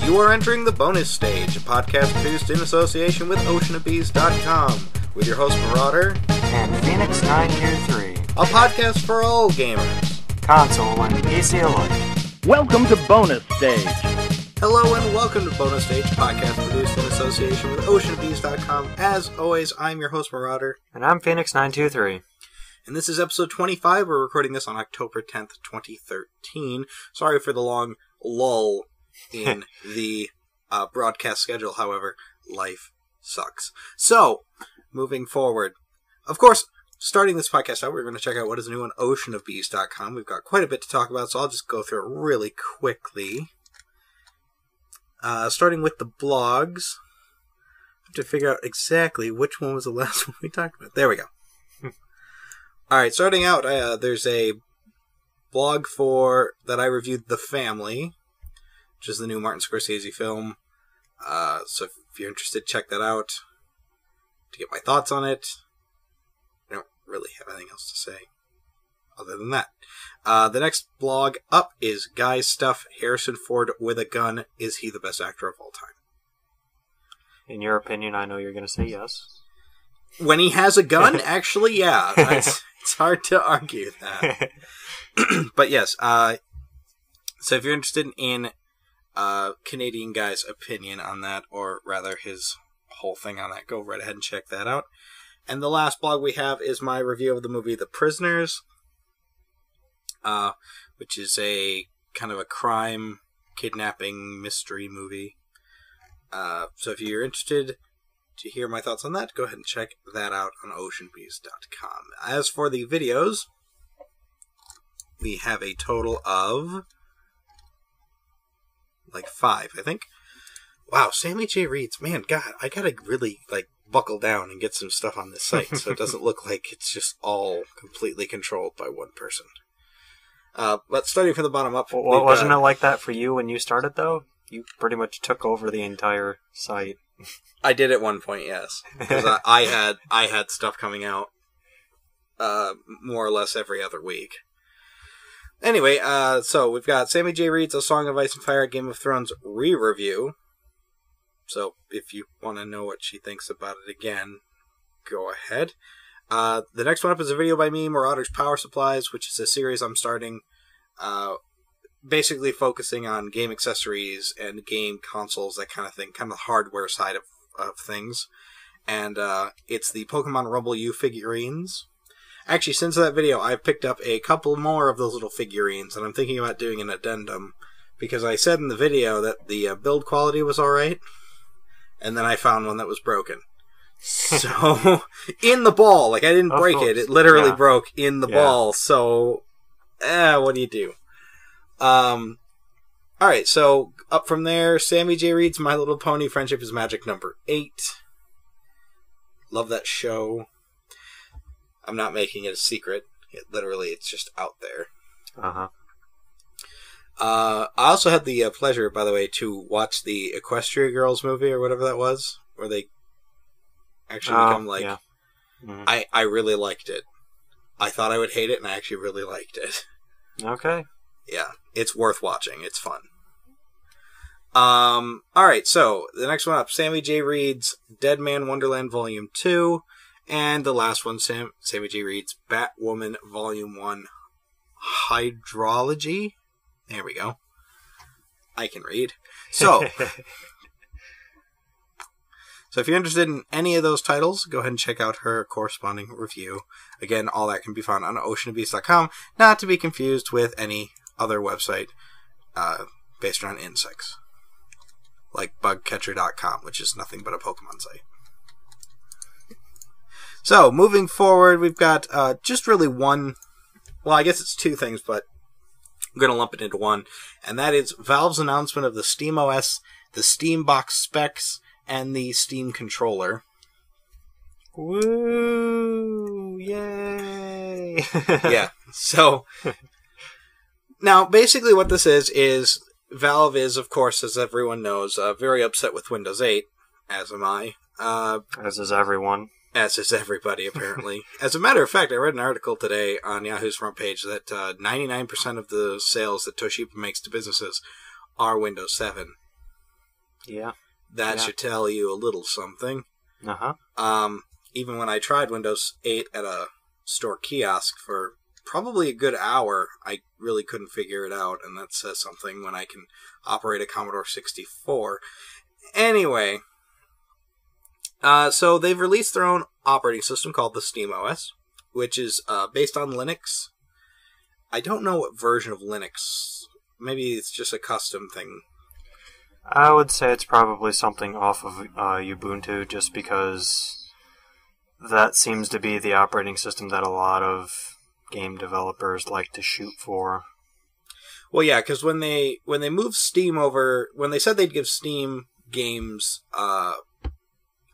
You are entering the bonus stage, a podcast produced in association with oceanofbees.com, with your host Marauder and Phoenix923, a podcast for all gamers, console and PC alike. Welcome to Bonus Stage. Hello and welcome to Bonus Stage, a podcast produced in association with oceanofbees.com. As always, I'm your host Marauder. And I'm Phoenix923. And this is episode 25. We're recording this on October 10th, 2013. Sorry for the long lull in the broadcast schedule, however, life sucks. So, moving forward, of course, starting this podcast out, we're going to check out what is new on oceanofbees.com. We've got quite a bit to talk about, so I'll just go through it really quickly. Starting with the blogs. I have to figure out exactly which one was the last one we talked about. There we go. Alright, starting out, there's a blog that I reviewed The Family, which is the new Martin Scorsese film. So if you're interested, check that out to get my thoughts on it. I don't really have anything else to say other than that. The next blog up is Guy's Stuff, Harrison Ford with a Gun. Is he the best actor of all time? In your opinion, I know you're going to say yes. When he has a gun, actually, yeah. It's hard to argue that. But yes, so if you're interested in Canadian Guy's opinion on that, or rather his whole thing on that, go right ahead and check that out. And the last blog we have is my review of the movie The Prisoners, which is a kind of a crime, kidnapping, mystery movie. So if you're interested to hear my thoughts on that, go ahead and check that out on oceanbees.com. As for the videos, we have a total of like 5, I think. Wow, Sammy J. Reads. Man, God, I gotta really buckle down and get some stuff on this site so it doesn't look like it's just all completely controlled by one person. But starting from the bottom up... Well, wasn't it like that for you when you started, though? You pretty much took over the entire site. I did at one point, yes. Because I had stuff coming out more or less every other week. Anyway, so we've got Sammy J. Reads A Song of Ice and Fire Game of Thrones re-review. So if you want to know what she thinks about it again, go ahead. The next one up is a video by me, Marauder's Power Supplies, which is a series I'm starting, basically focusing on game accessories and game consoles, that kind of thing, kind of the hardware side of things. And it's the Pokemon Rumble U figurines. Actually, since that video, I've picked up a couple more of those little figurines, and I'm thinking about doing an addendum, because I said in the video that the build quality was alright, and then I found one that was broken. So, in the ball, I didn't break it, it literally broke in the ball, so, what do you do? Alright, so, up from there, Sammy J. Reads My Little Pony Friendship is Magic number 8. Love that show. I'm not making it a secret. It's just out there. Uh-huh. I also had the pleasure, by the way, to watch the Equestria Girls movie, or whatever that was, where they actually become Yeah. Mm-hmm. I really liked it. I thought I would hate it, and I actually really liked it. Okay. Yeah, it's worth watching. It's fun. Alright, so, the next one up, Sammy J. Reads Dead Man Wonderland Volume 2, and the last one, Sammy J. Reads Batwoman Volume 1 Hydrology. There we go. I can read. So if you're interested in any of those titles, go ahead and check out her corresponding review. Again, all that can be found on oceanofbees.com, not to be confused with any other website based around insects, like bugcatcher.com, which is nothing but a Pokemon site. So, moving forward, we've got just really one, well, I guess it's 2 things, but I'm going to lump it into one, and that is Valve's announcement of the SteamOS, the Steambox specs, and the Steam controller. Woo! Yay! Yeah, so, now, basically what this is Valve is, of course, as everyone knows, very upset with Windows 8, as am I. As is everyone. As is everybody, apparently. As a matter of fact, I read an article today on Yahoo's front page that 99% of the sales that Toshiba makes to businesses are Windows 7. Yeah. That should tell you a little something. Even when I tried Windows 8 at a store kiosk for probably a good hour, I really couldn't figure it out, and that says something when I can operate a Commodore 64. Anyway, so they've released their own operating system called the SteamOS, which is based on Linux. I don't know what version of Linux. Maybe it's just a custom thing. I would say it's probably something off of Ubuntu, just because that seems to be the operating system that a lot of game developers like to shoot for. Well, yeah, because when they moved Steam over, when they said they'd give Steam games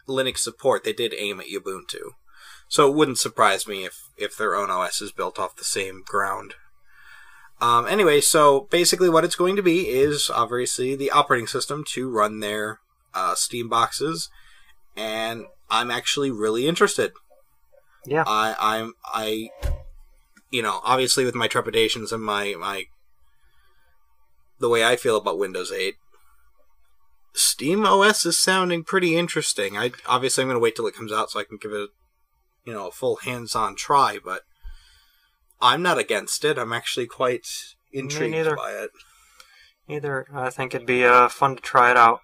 Linux support, they did aim at Ubuntu. So it wouldn't surprise me if their own OS is built off the same ground. Anyway, so basically what it's going to be is obviously the operating system to run their Steam boxes, and I'm actually really interested. Yeah. I you know, obviously with my trepidations and my the way I feel about Windows 8, Steam OS is sounding pretty interesting. Obviously I'm going to wait till it comes out so I can give it, you know, a full hands-on try, but I'm not against it. I'm actually quite intrigued by it. Neither. I think it'd be fun to try it out.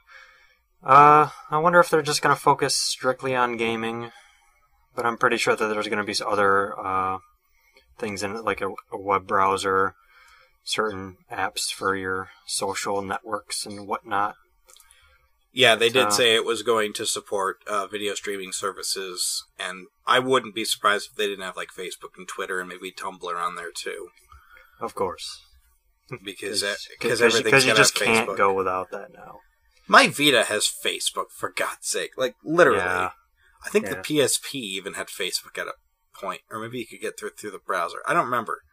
I wonder if they're just going to focus strictly on gaming, but I'm pretty sure that there's going to be other things in it, like a web browser, certain apps for your social networks and whatnot. Yeah, they did say it was going to support video streaming services, and I wouldn't be surprised if they didn't have like Facebook and Twitter and maybe Tumblr on there too. Of course. Because you just can't go without that now. My Vita has Facebook, for God's sake. Like, literally. Yeah. I think the PSP even had Facebook at a point, or maybe you could get through the browser. I don't remember.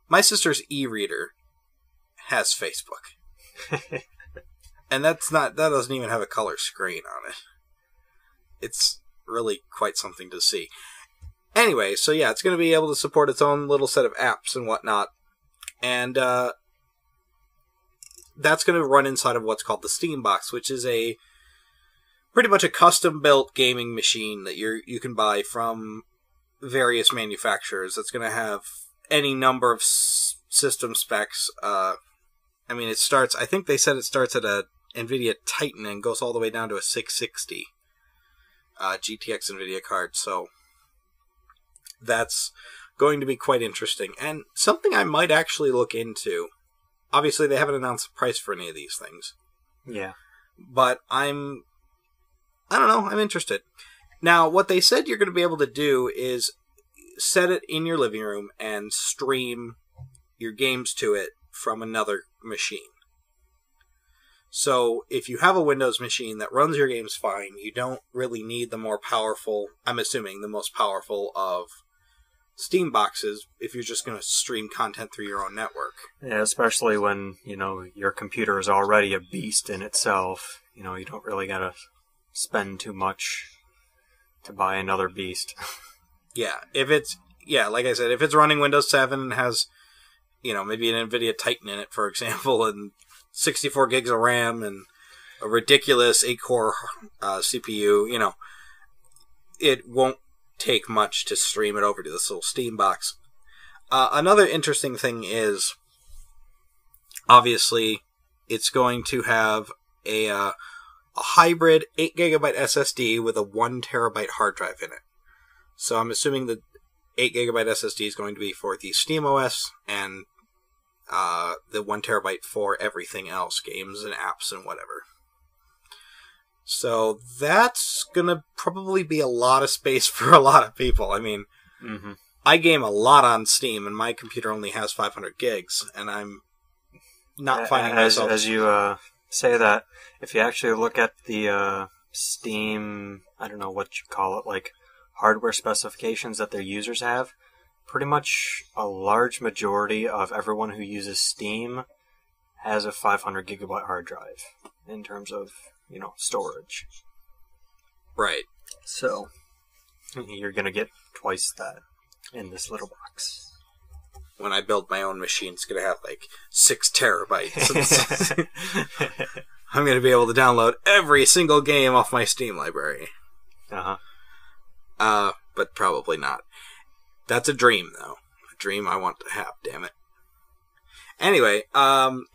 My sister's e-reader has Facebook. And that doesn't even have a color screen on it. It's really quite something to see. Anyway, so yeah, it's going to be able to support its own little set of apps and whatnot. And that's going to run inside of what's called the Steam Box, which is pretty much a custom-built gaming machine that you can buy from various manufacturers. That's going to have any number of system specs. I mean, I think they said it starts at a NVIDIA Titan and goes all the way down to a 660 GTX NVIDIA card. So that's going to be quite interesting, and something I might actually look into. Obviously, they haven't announced the price for any of these things. Yeah. But I don't know, I'm interested. Now, what they said you're going to be able to do is set it in your living room and stream your games to it from another machine. So, if you have a Windows machine that runs your games fine, you don't really need the more powerful, I'm assuming, the most powerful of Steam boxes if you're just going to stream content through your own network. Yeah, especially when, your computer is already a beast in itself. You don't really got to spend too much to buy another beast. Yeah, like I said, if it's running Windows 7 and has, maybe an NVIDIA Titan in it, for example, and 64 gigs of RAM and a ridiculous 8-core CPU, it won't take much to stream it over to this little Steam box. Another interesting thing is, obviously, it's going to have a hybrid 8GB SSD with a 1TB hard drive in it. So I'm assuming the 8GB SSD is going to be for the SteamOS, and the 1TB for everything else, games and apps and whatever. So that's going to probably be a lot of space for a lot of people. I mean, I game a lot on Steam, and my computer only has 500 gigs, and I'm not finding myself... As you say that, if you actually look at the Steam, I don't know what you call it, like hardware specifications that their users have, pretty much a large majority of everyone who uses Steam has a 500 gigabyte hard drive in terms of, storage. Right. So, you're going to get twice that in this little box. When I build my own machine, it's going to have like 6 terabytes. I'm going to be able to download every single game off my Steam library. But probably not. That's a dream, though. A dream I want to have, damn it. Anyway, so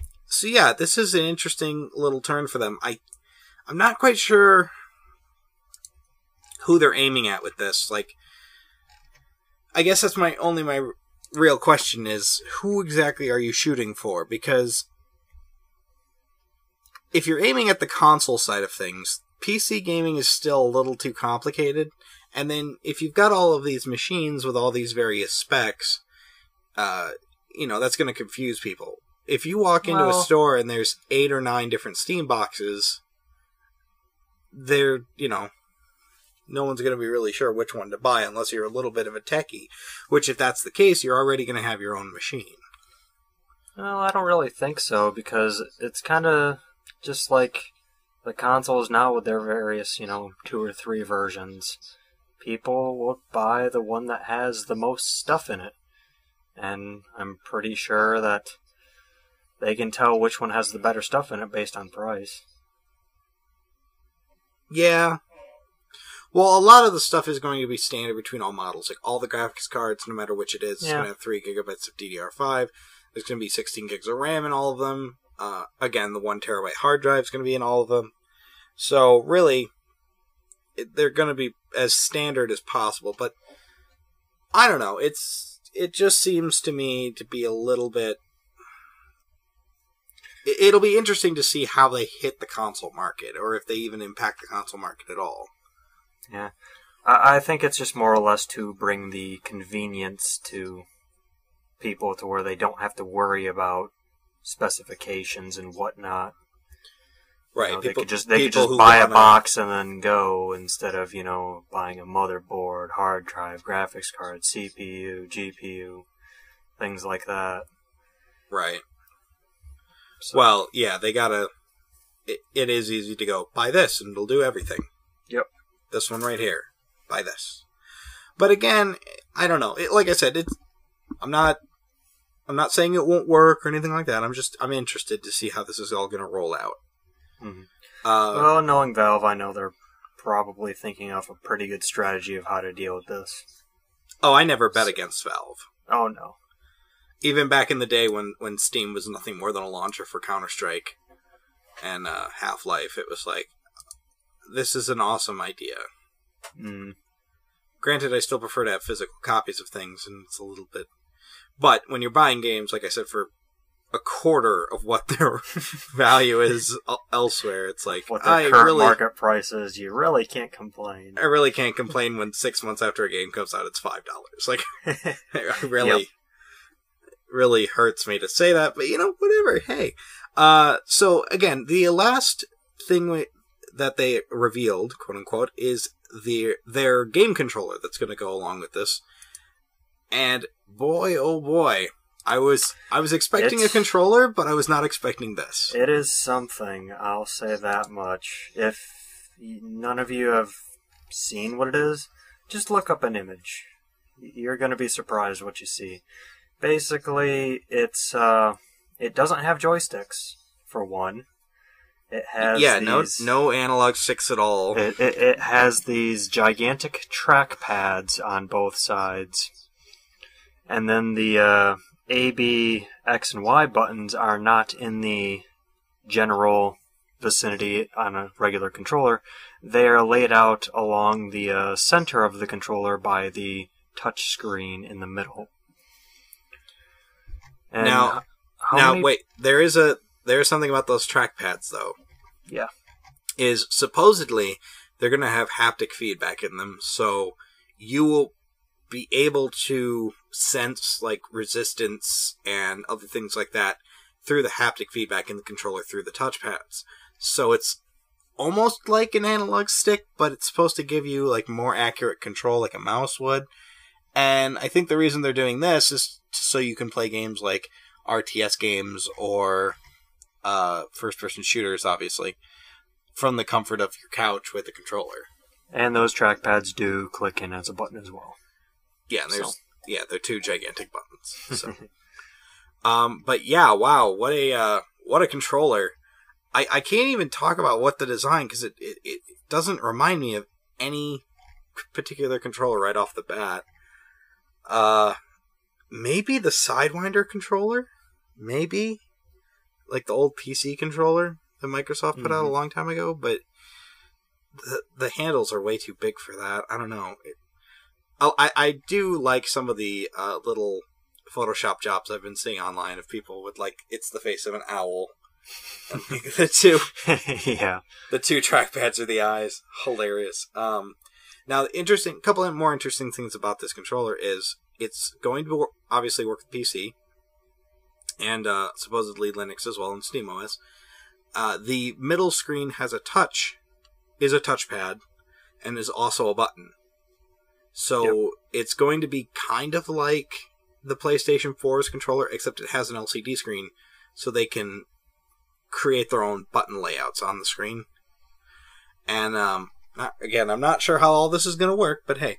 yeah, this is an interesting little turn for them. I'm not quite sure who they're aiming at with this. Like, I guess that's my real question is, who exactly are you shooting for? Because if you're aiming at the console side of things, PC gaming is still a little too complicated. And then if you've got all of these machines with all these various specs, that's going to confuse people. If you walk into a store and there's 8 or 9 different Steam boxes, no one's going to be really sure which one to buy unless you're a little bit of a techie. Which, if that's the case, you're already going to have your own machine. Well, I don't really think so, because it's kind of just like the consoles now with their various, 2 or 3 versions. People will buy the one that has the most stuff in it. And I'm pretty sure that they can tell which one has the better stuff in it based on price. Yeah. Well, a lot of the stuff is going to be standard between all models. Like, all the graphics cards, no matter which it is, it's going to have 3 gigabytes of DDR5. There's going to be 16 gigs of RAM in all of them. Again, the 1 terabyte hard drive is going to be in all of them. So, really, they're going to be as standard as possible. But, I don't know. It just seems to me to be a little bit... It'll be interesting to see how they hit the console market, or if they even impact the console market at all. Yeah. I think it's just more or less to bring the convenience to people to where they don't have to worry about specifications and whatnot. Right. They could just buy a box and then go, instead of, buying a motherboard, hard drive, graphics card, CPU, GPU, things like that. Right. So, well, yeah, they gotta... It is easy to go, buy this and it'll do everything. Yep. This one right here. Buy this. But again, I don't know. Like I said, I'm not saying it won't work or anything like that. I'm interested to see how this is all going to roll out. Mm-hmm. Well, knowing Valve, I know they're probably thinking of a pretty good strategy of how to deal with this. Oh, I never bet against Valve. Oh, no. Even back in the day when Steam was nothing more than a launcher for Counter-Strike and Half-Life, it was like, this is an awesome idea. Mm. Granted, I still prefer to have physical copies of things, and it's a little bit... But when you're buying games, like I said, for a quarter of what their value is elsewhere, it's like... What their current market price is, you really can't complain. I really can't complain when 6 months after a game comes out, it's $5. Like, it really hurts me to say that, but whatever, hey. So, again, the last thing that they revealed, quote-unquote, is their game controller that's going to go along with this. And boy, oh boy, I was expecting a controller, but I was not expecting this. It is something, I'll say that much. If none of you have seen what it is, just look up an image. You're going to be surprised what you see. Basically, it doesn't have joysticks, for one. It has no analog sticks at all. It has these gigantic track pads on both sides. And then the A, B, X, and Y buttons are not in the general vicinity on a regular controller. They are laid out along the center of the controller by the touch screen in the middle. And wait, there is something about those trackpads, though. Yeah. Is supposedly they're going to have haptic feedback in them, so you will be able to sense like resistance and other things like that through the haptic feedback in the controller through the touchpads. So it's almost like an analog stick, but it's supposed to give you like more accurate control like a mouse would. And I think the reason they're doing this is so you can play games like RTS games or first-person shooters, obviously, from the comfort of your couch with a controller. And those trackpads do click in as a button as well. Yeah, they're 2 gigantic buttons. So, but yeah, wow, what a controller! I can't even talk about what the design, because it doesn't remind me of any particular controller right off the bat. Maybe the Sidewinder controller? Maybe? Like the old PC controller that Microsoft put out a long time ago, but the handles are way too big for that. I don't know. I do like some of the little Photoshop jobs I've been seeing online of people with, like, it's the face of an owl. And the two trackpads are the eyes. Hilarious. Now, the couple of more interesting things about this controller is it's going to obviously work with PC and supposedly Linux as well, and SteamOS. The middle screen is a touchpad, and is also a button. So it's going to be kind of like the PlayStation 4's controller, except it has an LCD screen, so they can create their own button layouts on the screen. And again, I'm not sure how all this is going to work, but hey.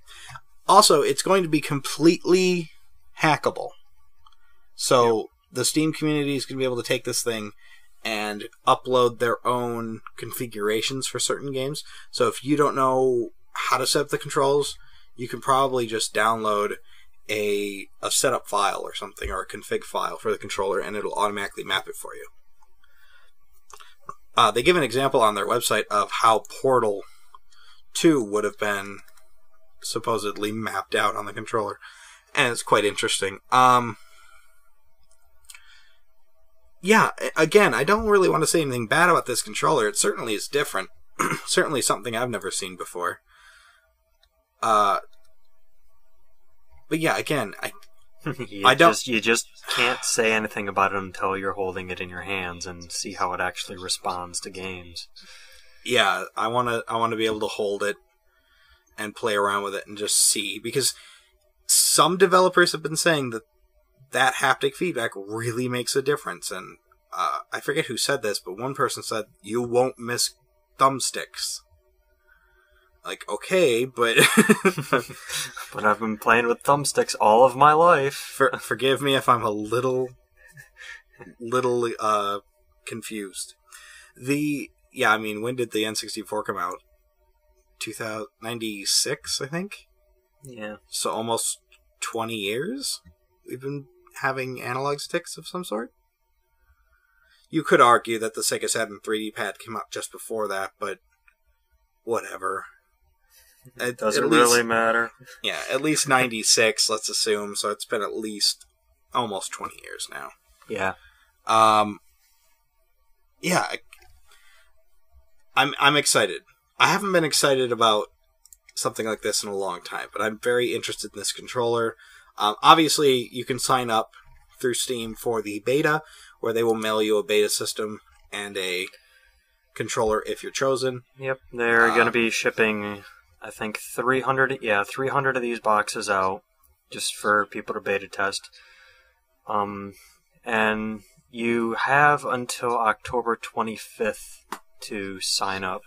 Also, it's going to be completely hackable. So the Steam community is going to be able to take this thing and upload their own configurations for certain games. So if you don't know how to set up the controls, you can probably just download a setup file or something, or a config file for the controller, and it'll automatically map it for you. They give an example on their website of how Portal 2 would have been supposedly mapped out on the controller, and it's quite interesting. Yeah, again, I don't really want to say anything bad about this controller. It certainly is different. Certainly something I've never seen before. But yeah, again, you just can't say anything about it until you're holding it in your hands and see how it actually responds to games. Yeah, I want to be able to hold it and play around with it and just see, because some developers have been saying that haptic feedback really makes a difference, and I forget who said this, but one person said, you won't miss thumbsticks. Like, okay, but... But I've been playing with thumbsticks all of my life. Forgive me if I'm a little confused. Yeah, I mean, when did the N64 come out? 1996, I think? Yeah. So almost 20 years we've been having analog sticks of some sort? You could argue that the Sega Saturn 3D pad came out just before that, but whatever. It doesn't really matter. Yeah, at least 96, let's assume, so it's been at least almost 20 years now. Yeah. Yeah, I'm excited. I haven't been excited about something like this in a long time, but I'm very interested in this controller. Obviously, you can sign up through Steam for the beta, where they will mail you a beta system and a controller if you're chosen. Yep, they're going to be shipping, I think, 300 of these boxes out, just for people to beta test. And you have until October 25th to sign up,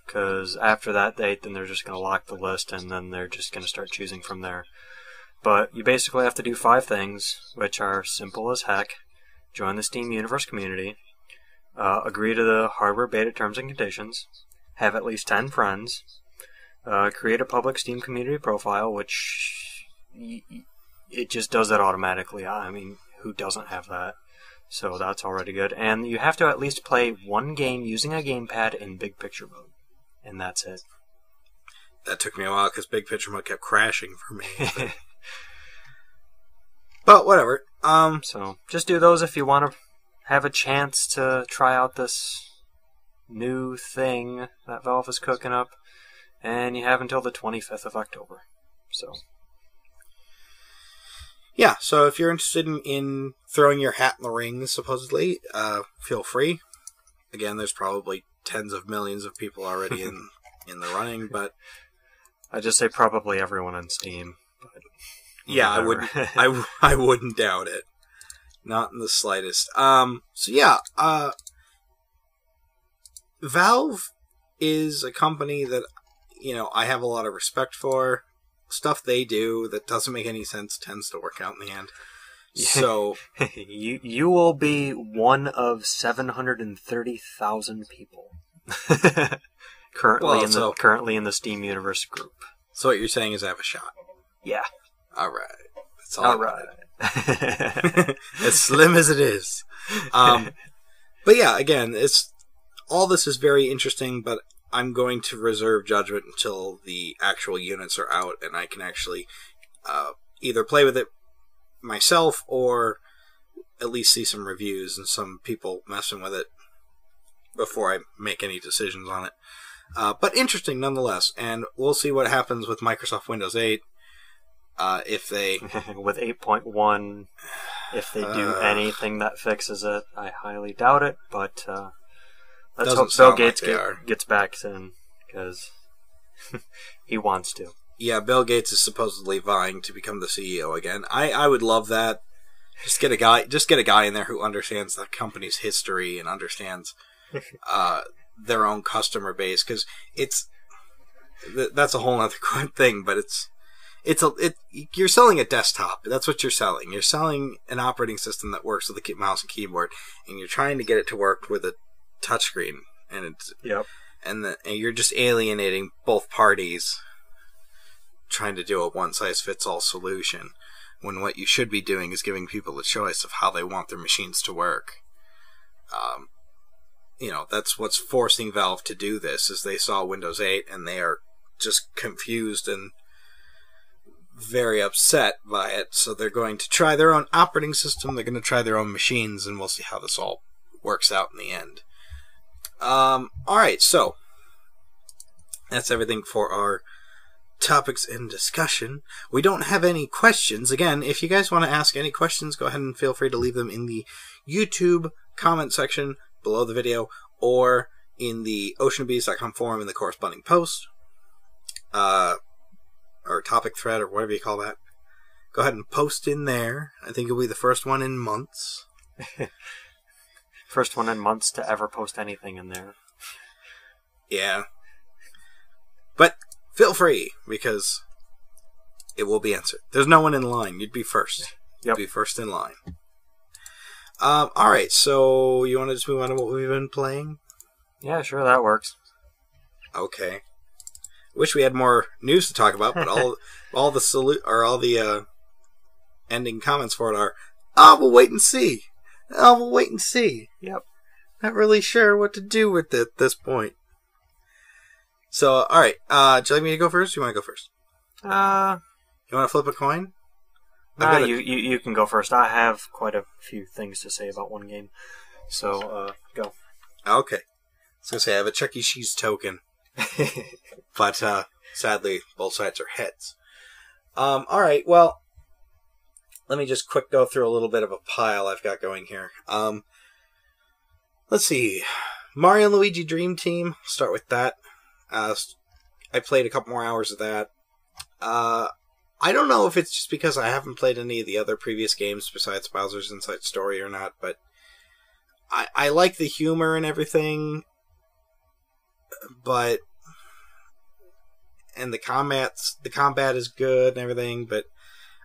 because after that date, then they're just going to lock the list, and then they're just going to start choosing from there. But you basically have to do 5 things, which are simple as heck. Join the Steam Universe community, agree to the hardware beta terms and conditions, have at least 10 friends, create a public Steam community profile, which it just does that automatically. I mean, who doesn't have that? So that's already good. And you have to at least play one game using a gamepad in big picture mode. And that's it. That took me a while because big picture mode kept crashing for me. But whatever. So just do those if you want to have a chance to try out this new thing that Valve is cooking up. And you have until the 25th of October. So... yeah, so if you're interested in throwing your hat in the ring, supposedly, feel free. Again, there's probably tens of millions of people already in the running, but... I just say probably everyone on Steam. But yeah, I wouldn't doubt it. Not in the slightest. So yeah, Valve is a company that, I have a lot of respect for. Stuff they do that doesn't make any sense tends to work out in the end. So you will be one of 730,000 people currently in the Steam Universe group. So what you're saying is I have a shot. Yeah. All right. That's all. All right. As slim as it is. But yeah, again, all this is very interesting, but I'm going to reserve judgment until the actual units are out and I can actually either play with it myself or at least see some reviews and some people messing with it before I make any decisions on it. But interesting nonetheless, and we'll see what happens with Microsoft Windows 8 if they... with 8.1, if they do anything that fixes it. I highly doubt it, but let's hope Bill Gates gets back soon, because he wants to. Yeah, Bill Gates is supposedly vying to become the CEO again. I would love that. Just get a guy in there who understands the company's history and understands their own customer base, because that's a whole other thing. But you're selling a desktop. That's what you're selling. You're selling an operating system that works with a mouse and keyboard, and you're trying to get it to work with a touchscreen. And and you're just alienating both parties, trying to do a one-size-fits-all solution, when what you should be doing is giving people a choice of how they want their machines to work. That's what's forcing Valve to do this, is they saw Windows 8 and they are just confused and very upset by it, so they're going to try their own operating system, they're going to try their own machines, and we'll see how this all works out in the end. Alright, so that's everything for our topics and discussion. We don't have any questions. Again, if you guys want to ask any questions, go ahead and feel free to leave them in the YouTube comment section below the video, or in the oceanbees.com forum in the corresponding post, or topic thread, or whatever you call that. Go ahead and post in there. I think you'll be the first one in months. First one in months to ever post anything in there. Yeah. But feel free, because it will be answered. There's no one in line. You'd be first. You'd be first in line. Alright, so you want to just move on to what we've been playing? Yeah, sure, that works. Okay. Wish we had more news to talk about, but all the ending comments for it are, we'll wait and see. We'll wait and see. Yep. Not really sure what to do with it at this point. So, alright, do you like me to go first, or you want to go first? You want to flip a coin? You can go first. I have quite a few things to say about one game. So, go. Okay. I was going to say, I have a Chuck E. Cheese token. But, sadly, both sides are heads. Alright, well, let me just quick go through a little bit of a pile I've got going here. Let's see. Mario and Luigi Dream Team. Start with that. I played a couple more hours of that. I don't know if it's just because I haven't played any of the other previous games besides Bowser's Inside Story or not, but I like the humor and everything, and the combat is good and everything, but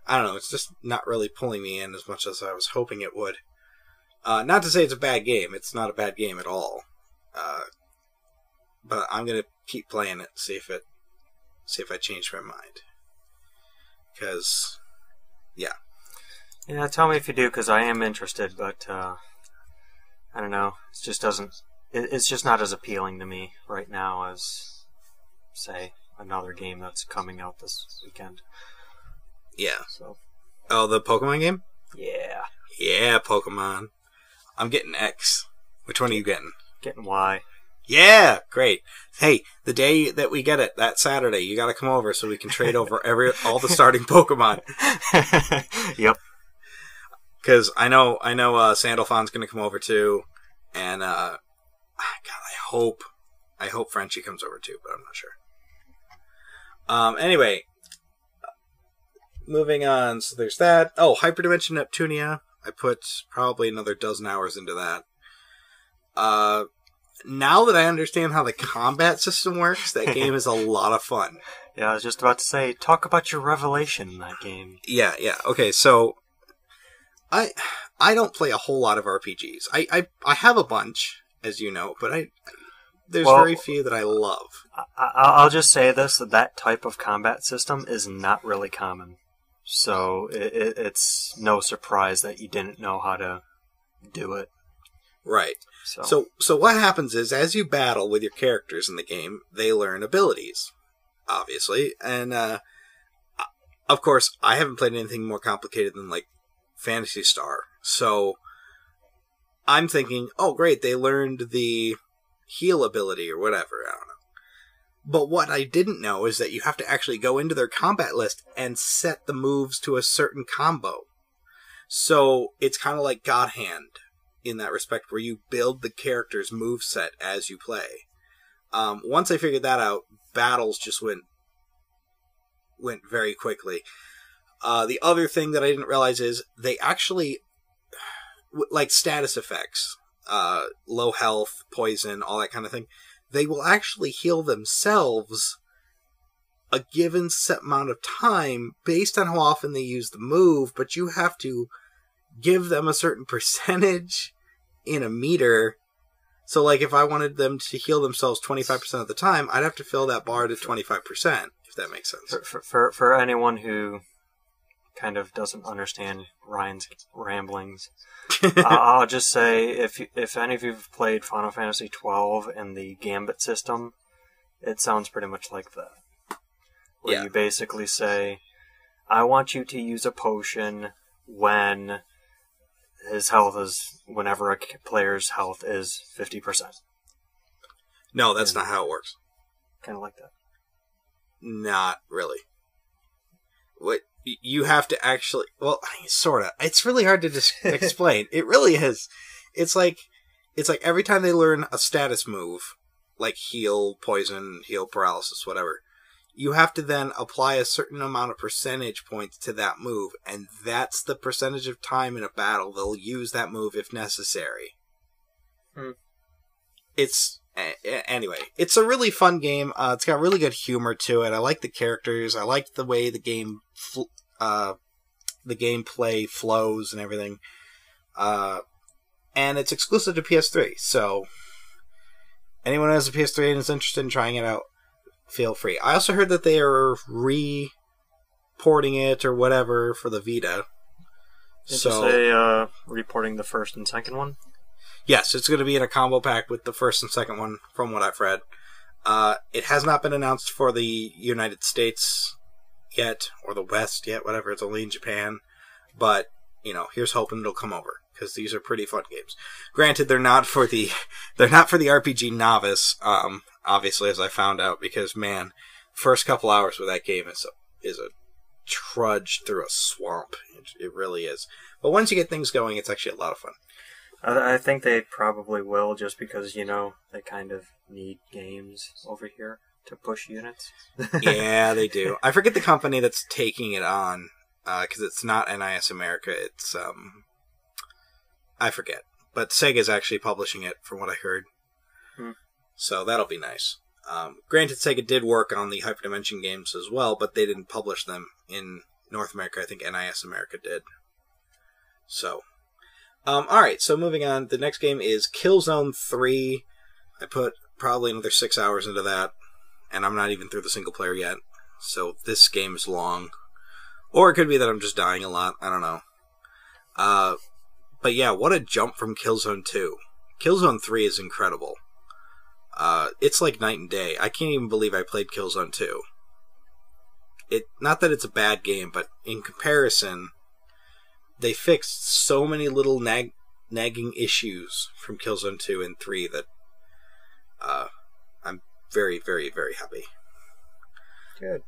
I don't know, it's just not really pulling me in as much as I was hoping it would. Not to say it's a bad game, it's not a bad game at all. But I'm gonna keep playing it, see if I change my mind. Because, yeah. Yeah, tell me if you do, because I am interested, but I don't know. It's just not as appealing to me right now as, say, another game that's coming out this weekend. Yeah. So. Oh, the Pokemon game? Yeah. Yeah, Pokemon. I'm getting X. Which one are you getting? Getting Y. Yeah, great. Hey, the day that we get it, that Saturday, you got to come over so we can trade over all the starting Pokemon. Yep. Because I know, Sandalphon's going to come over too, and God, I hope Frenchie comes over too, but I'm not sure. Anyway, moving on. So there's that. Oh, Hyperdimension Neptunia. I put probably another dozen hours into that. Now that I understand how the combat system works, that game is a lot of fun. Yeah, I was just about to say, talk about your revelation in that game. Yeah. Okay, so I don't play a whole lot of RPGs. I have a bunch, as you know, but there's very few that I love. I'll just say this, that type of combat system is not really common. So it's no surprise that you didn't know how to do it. Right. So what happens is, as you battle with your characters in the game, they learn abilities, obviously. And, of course, I haven't played anything more complicated than, like, Phantasy Star. So I'm thinking, oh, great, they learned the heal ability or whatever. I don't know. But what I didn't know is that you have to actually go into their combat list and set the moves to a certain combo. So it's kind of like God Hand in that respect, where you build the character's moveset as you play. Once I figured that out, battles just went very quickly. The other thing that I didn't realize is they actually, like status effects, low health, poison, all that kind of thing, they will actually heal themselves a given set amount of time based on how often they use the move, but you have to give them a certain percentage in a meter. So, like, if I wanted them to heal themselves 25% of the time, I'd have to fill that bar to 25%, if that makes sense. For anyone who kind of doesn't understand Ryan's ramblings, I'll just say, if any of you have played Final Fantasy XII and the Gambit system, it sounds pretty much like that. Where you basically say, I want you to use a potion when whenever a player's health is 50%. No, that's not how it works. Kind of like that. Not really. What you have to actually, well, sort of. It's really hard to explain. It really is. It's like every time they learn a status move, like heal, poison, heal, paralysis, whatever, you have to then apply a certain amount of percentage points to that move, and that's the percentage of time in a battle they'll use that move if necessary. Anyway, it's a really fun game. It's got really good humor to it. I like the characters. I like the way the gameplay flows and everything. And it's exclusive to PS3, so anyone who has a PS3 and is interested in trying it out, feel free. I also heard that they are reporting it or whatever for the Vita. Did you say reporting the first and second one? Yes, it's going to be in a combo pack with the first and second one, from what I've read. It has not been announced for the United States yet, or the West yet, whatever. It's only in Japan. But, here's hoping it'll come over, because these are pretty fun games. Granted, they're not for the RPG novice, obviously, as I found out, because, man, first couple hours with that game is a trudge through a swamp. It really is. But once you get things going, it's actually a lot of fun. I think they probably will, just because, they kind of need games over here to push units. Yeah, they do. I forget the company that's taking it on, because it's not NIS America. It's, I forget. But Sega's actually publishing it, from what I heard. So that'll be nice. Granted, Sega did work on the Hyperdimension games as well, but they didn't publish them in North America. I think NIS America did. So, alright, so moving on. The next game is Killzone 3. I put probably another 6 hours into that, and I'm not even through the single player yet. So this game is long. Or it could be that I'm just dying a lot. I don't know. But yeah, what a jump from Killzone 2. Killzone 3 is incredible. It's like night and day. I can't even believe I played Killzone 2. Not that it's a bad game, but in comparison, they fixed so many little nagging issues from Killzone 2 and 3 that I'm very, very, very happy. Good.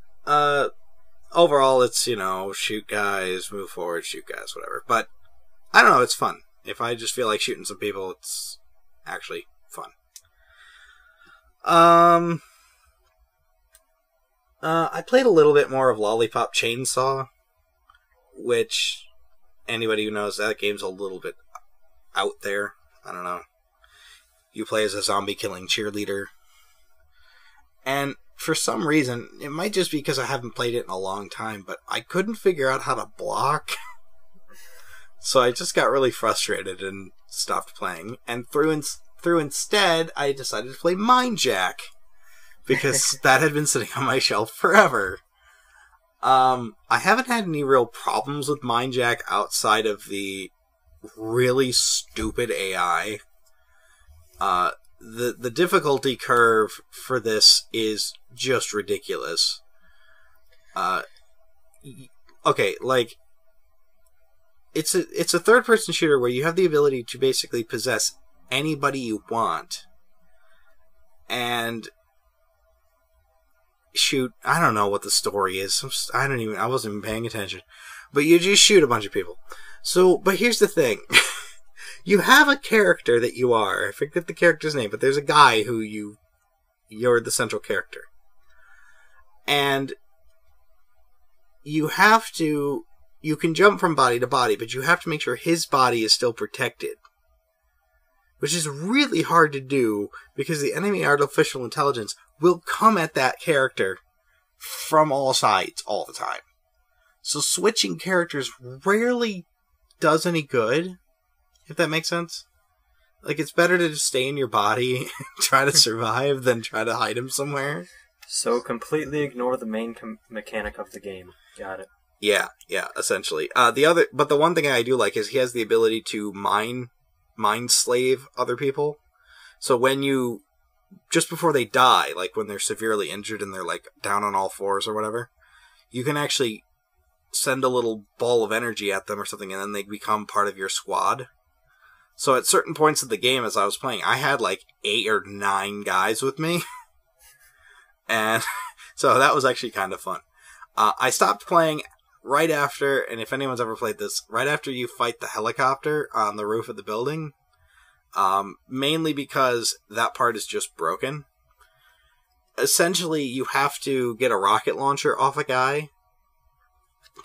Overall, it's, shoot guys, move forward, shoot guys, whatever. But, I don't know, it's fun. If I just feel like shooting some people, it's actually fun. I played a little bit more of Lollipop Chainsaw, which anybody who knows that game's a little bit out there. I don't know. You play as a zombie killing cheerleader. And for some reason, it might just be because I haven't played it in a long time, but I couldn't figure out how to block. So I just got really frustrated and stopped playing. And through instead, I decided to play Mind Jack. Because that had been sitting on my shelf forever. I haven't had any real problems with Mind Jack outside of the really stupid AI. The difficulty curve for this is just ridiculous. Okay, like it's a third-person shooter where you have the ability to basically possess anybody you want, and shoot. I don't know what the story is. I wasn't even paying attention, but you just shoot a bunch of people. So, but here's the thing. You have a character that you are. I forget the character's name, but there's a guy who you're the central character. And you can jump from body to body, but you have to make sure his body is still protected. Which is really hard to do, because the enemy artificial intelligence will come at that character from all sides all the time. So switching characters rarely does any good. If that makes sense. Like, it's better to just stay in your body and try to survive than try to hide him somewhere. So completely ignore the main mechanic of the game. Got it. Yeah, essentially. But the one thing I do like is he has the ability to mind slave other people. So when just before they die, like when they're severely injured and they're like down on all fours or whatever, you can actually send a little ball of energy at them or something, and then they become part of your squad. So at certain points of the game, as I was playing, I had like 8 or 9 guys with me. And so that was actually kind of fun. I stopped playing right after, and if anyone's ever played this, right after you fight the helicopter on the roof of the building. Mainly because that part is just broken. Essentially, you have to get a rocket launcher off a guy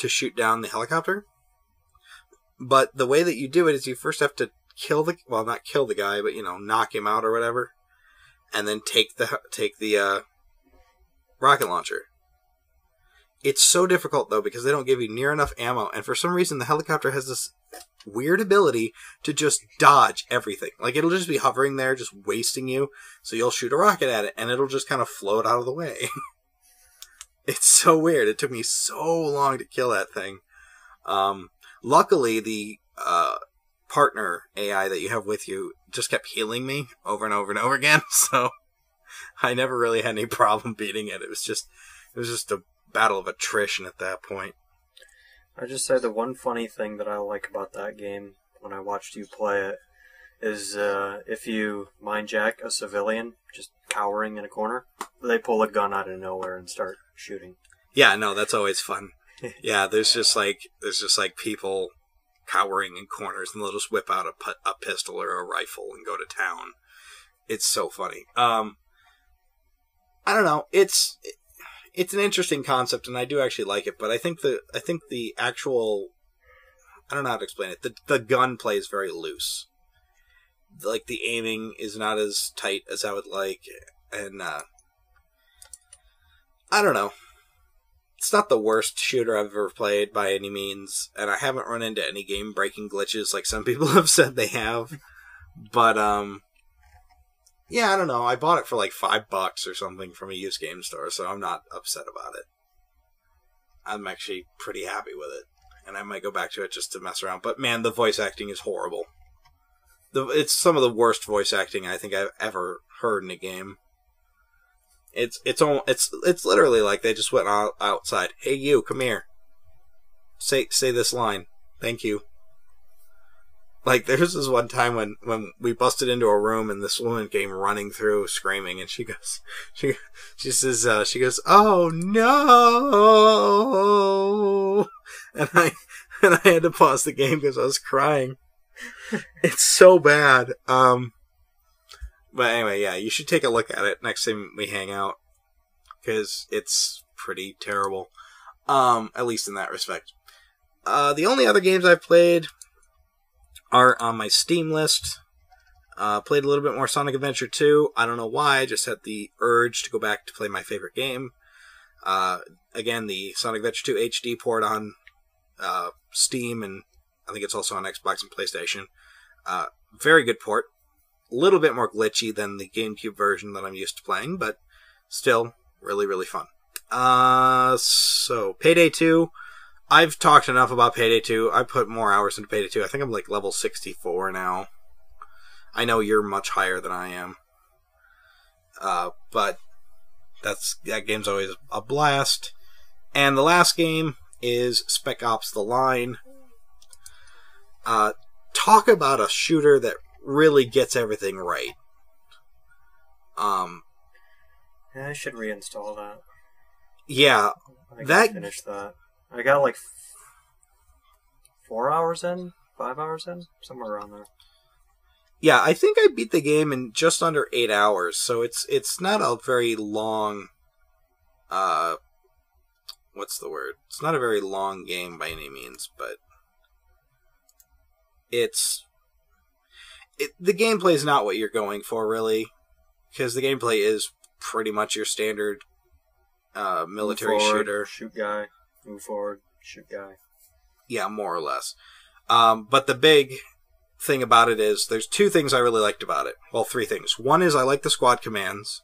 to shoot down the helicopter. But the way that you do it is you first have to not kill the guy, but, knock him out or whatever. And then take the rocket launcher. It's so difficult, though, because they don't give you near enough ammo. And for some reason, the helicopter has this weird ability to just dodge everything. Like, it'll just be hovering there, just wasting you. So you'll shoot a rocket at it, and it'll just kind of float out of the way. It's so weird. It took me so long to kill that thing. Luckily, the partner AI that you have with you just kept healing me over and over and over again. So I never really had any problem beating it. It was just a battle of attrition at that point. I just say the one funny thing that I like about that game when I watched you play it is if you mind jack a civilian just cowering in a corner, they pull a gun out of nowhere and start shooting. Yeah, no, that's always fun. Yeah, there's just like people cowering in corners, and they'll just whip out a pistol or a rifle and go to town. It's so funny. I don't know. It's an interesting concept, and I do actually like it. But I think the actual, I don't know how to explain it. The gunplay is very loose. Like, the aiming is not as tight as I would like, and I don't know. It's not the worst shooter I've ever played by any means, and I haven't run into any game-breaking glitches like some people have said they have. But yeah, I don't know. I bought it for like $5 or something from a used game store, so I'm not upset about it. I'm actually pretty happy with it, and I might go back to it just to mess around. But man, the voice acting is horrible. It's some of the worst voice acting I think I've ever heard in a game. It's literally like they just went outside. Hey, you, come here. Say this line. Thank you. Like, there's this one time when we busted into a room and this woman came running through screaming, and she says, "Oh no!" And I had to pause the game because I was crying. It's so bad. But anyway, yeah, you should take a look at it next time we hang out, because it's pretty terrible. At least in that respect. The only other games I've played are on my Steam list. Played a little bit more Sonic Adventure 2. I don't know why, I just had the urge to go back to play my favorite game. Again, the Sonic Adventure 2 HD port on Steam, and I think it's also on Xbox and PlayStation. Very good port. A little bit more glitchy than the GameCube version that I'm used to playing, but still really, really fun. So Payday 2. I've talked enough about Payday 2. I put more hours into Payday 2. I think I'm like level 64 now. I know you're much higher than I am. But that game's always a blast. And the last game is Spec Ops: The Line. Talk about a shooter that really gets everything right. Yeah, I should reinstall that. Yeah, I can finish that. I got like 4 hours in, 5 hours in, somewhere around there. Yeah, I think I beat the game in just under 8 hours, so it's not a very long. What's the word? It's not a very long game by any means, but the gameplay is not what you're going for, really, because the gameplay is pretty much your standard military move forward, shooter. Shoot guy, move forward, shoot guy. Yeah, more or less. But the big thing about it is there's two things I really liked about it. Well, three things. One is I like the squad commands,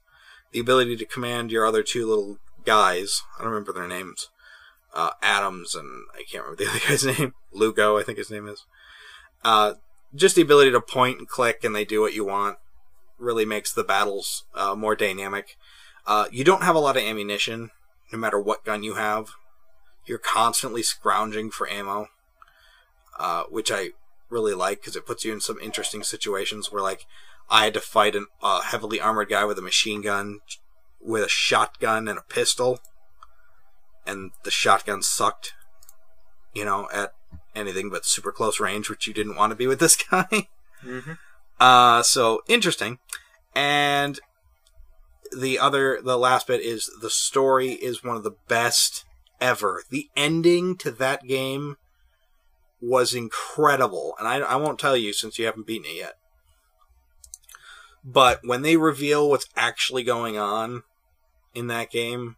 the ability to command your other two little guys. I don't remember their names. Adams and I can't remember the other guy's name. Lugo, I think his name is. Just the ability to point and click and they do what you want really makes the battles more dynamic. You don't have a lot of ammunition, no matter what gun you have. You're constantly scrounging for ammo, which I really like because it puts you in some interesting situations where, like, I had to fight a heavily armored guy with a machine gun, with a shotgun and a pistol, and the shotgun sucked, at anything but super close range, which you didn't want to be with this guy. Mm-hmm. So interesting. And the last bit is the story is one of the best ever. The ending to that game was incredible. And I won't tell you since you haven't beaten it yet. But when they reveal what's actually going on in that game,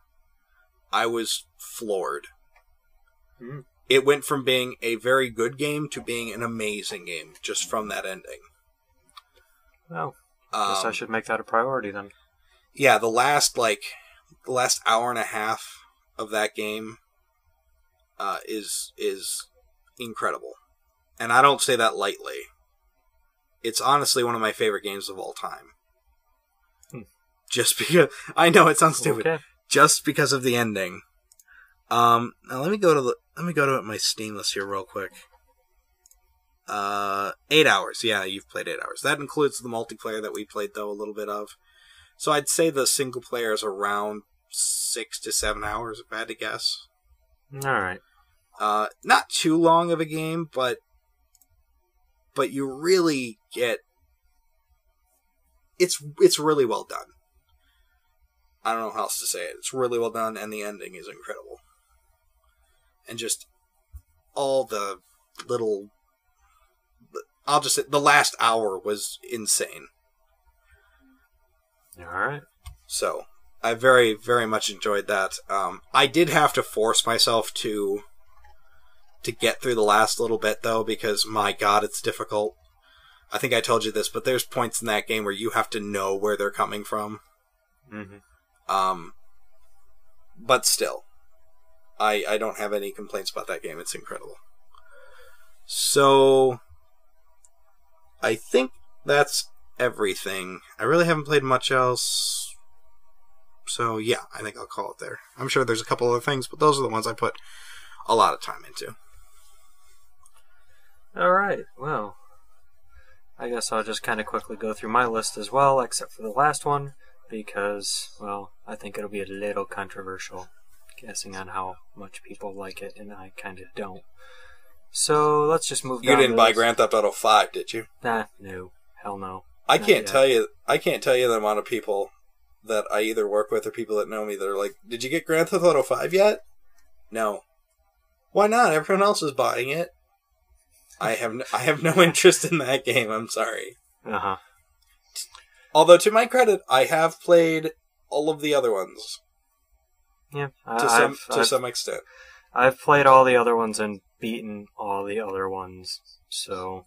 I was floored. Mm. It went from being a very good game to being an amazing game just from that ending. Well, guess I should make that a priority then. Yeah, the last hour and a half of that game is incredible. And I don't say that lightly. It's honestly one of my favorite games of all time. Just because I know it sounds stupid. Okay. Just because of the ending. Now let me go to my Steam list here real quick. 8 hours. Yeah, you've played 8 hours. That includes the multiplayer that we played though a little bit of. So I'd say the single player is around 6 to 7 hours, if I had to guess. Alright. Not too long of a game, but you really get... It's really well done. I don't know how else to say it. It's really well done, and the ending is incredible. And just all the little... I'll just say, the last hour was insane. Alright. So, I very, very much enjoyed that. I did have to force myself to get through the last little bit, though, because, my god, it's difficult. I think I told you this, but there's points in that game where you have to know where they're coming from. Mm-hmm. But still, I don't have any complaints about that game. It's incredible. So, I think that's everything. I really haven't played much else. So, yeah, I think I'll call it there. I'm sure there's a couple other things, but those are the ones I put a lot of time into. Alright, well, I guess I'll just kind of quickly go through my list as well, except for the last one, because, well, I think it'll be a little controversial, guessing on how much people like it, and I kind of don't. So, let's just move down. You didn't buy Grand Theft Auto 5, did you? Nah, no. Hell no. I can't tell you the amount of people that I either work with or people that know me that are like, did you get Grand Theft Auto 5 yet? No. Why not? Everyone else is buying it. I have no interest in that game, I'm sorry. Uh-huh. Although, to my credit, I have played all of the other ones. Yeah. To some extent. I've played all the other ones in beaten all the other ones. So,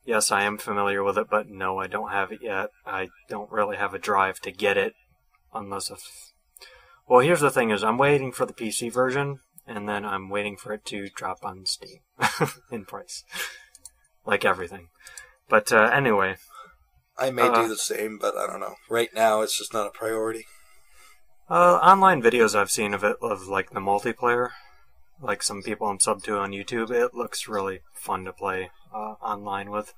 yes, I am familiar with it, but no, I don't have it yet. I don't really have a drive to get it, unless if... Well, here's the thing is, I'm waiting for the PC version, and then I'm waiting for it to drop on Steam in price. Like everything. But anyway. I may do the same, but I don't know. Right now, it's just not a priority. Online videos I've seen of it, of like the multiplayer, like some people I'm subbed to on YouTube, it looks really fun to play online with.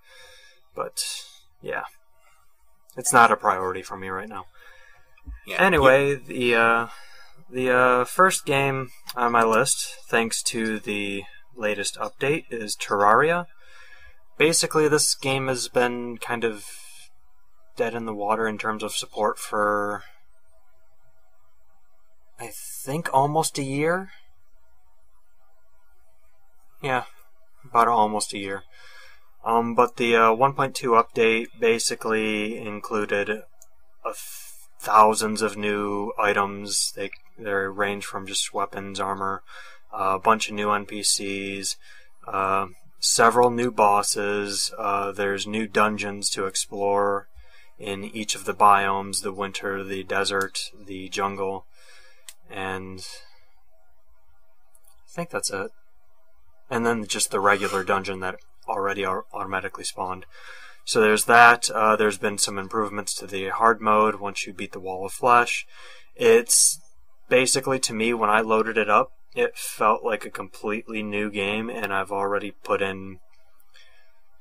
But, yeah. It's not a priority for me right now. Yeah, anyway, the first game on my list, thanks to the latest update, is Terraria. Basically, this game has been kind of dead in the water in terms of support for, I think, almost a year. Yeah, about almost a year. But the 1.2 update basically included thousands of new items. They range from just weapons, armor, a bunch of new NPCs, several new bosses. There's new dungeons to explore in each of the biomes: the winter, the desert, the jungle, and I think that's it. And then just the regular dungeon that already automatically spawned. So there's that. There's been some improvements to the hard mode once you beat the wall of flesh. It's basically, to me, when I loaded it up, it felt like a completely new game, and I've already put in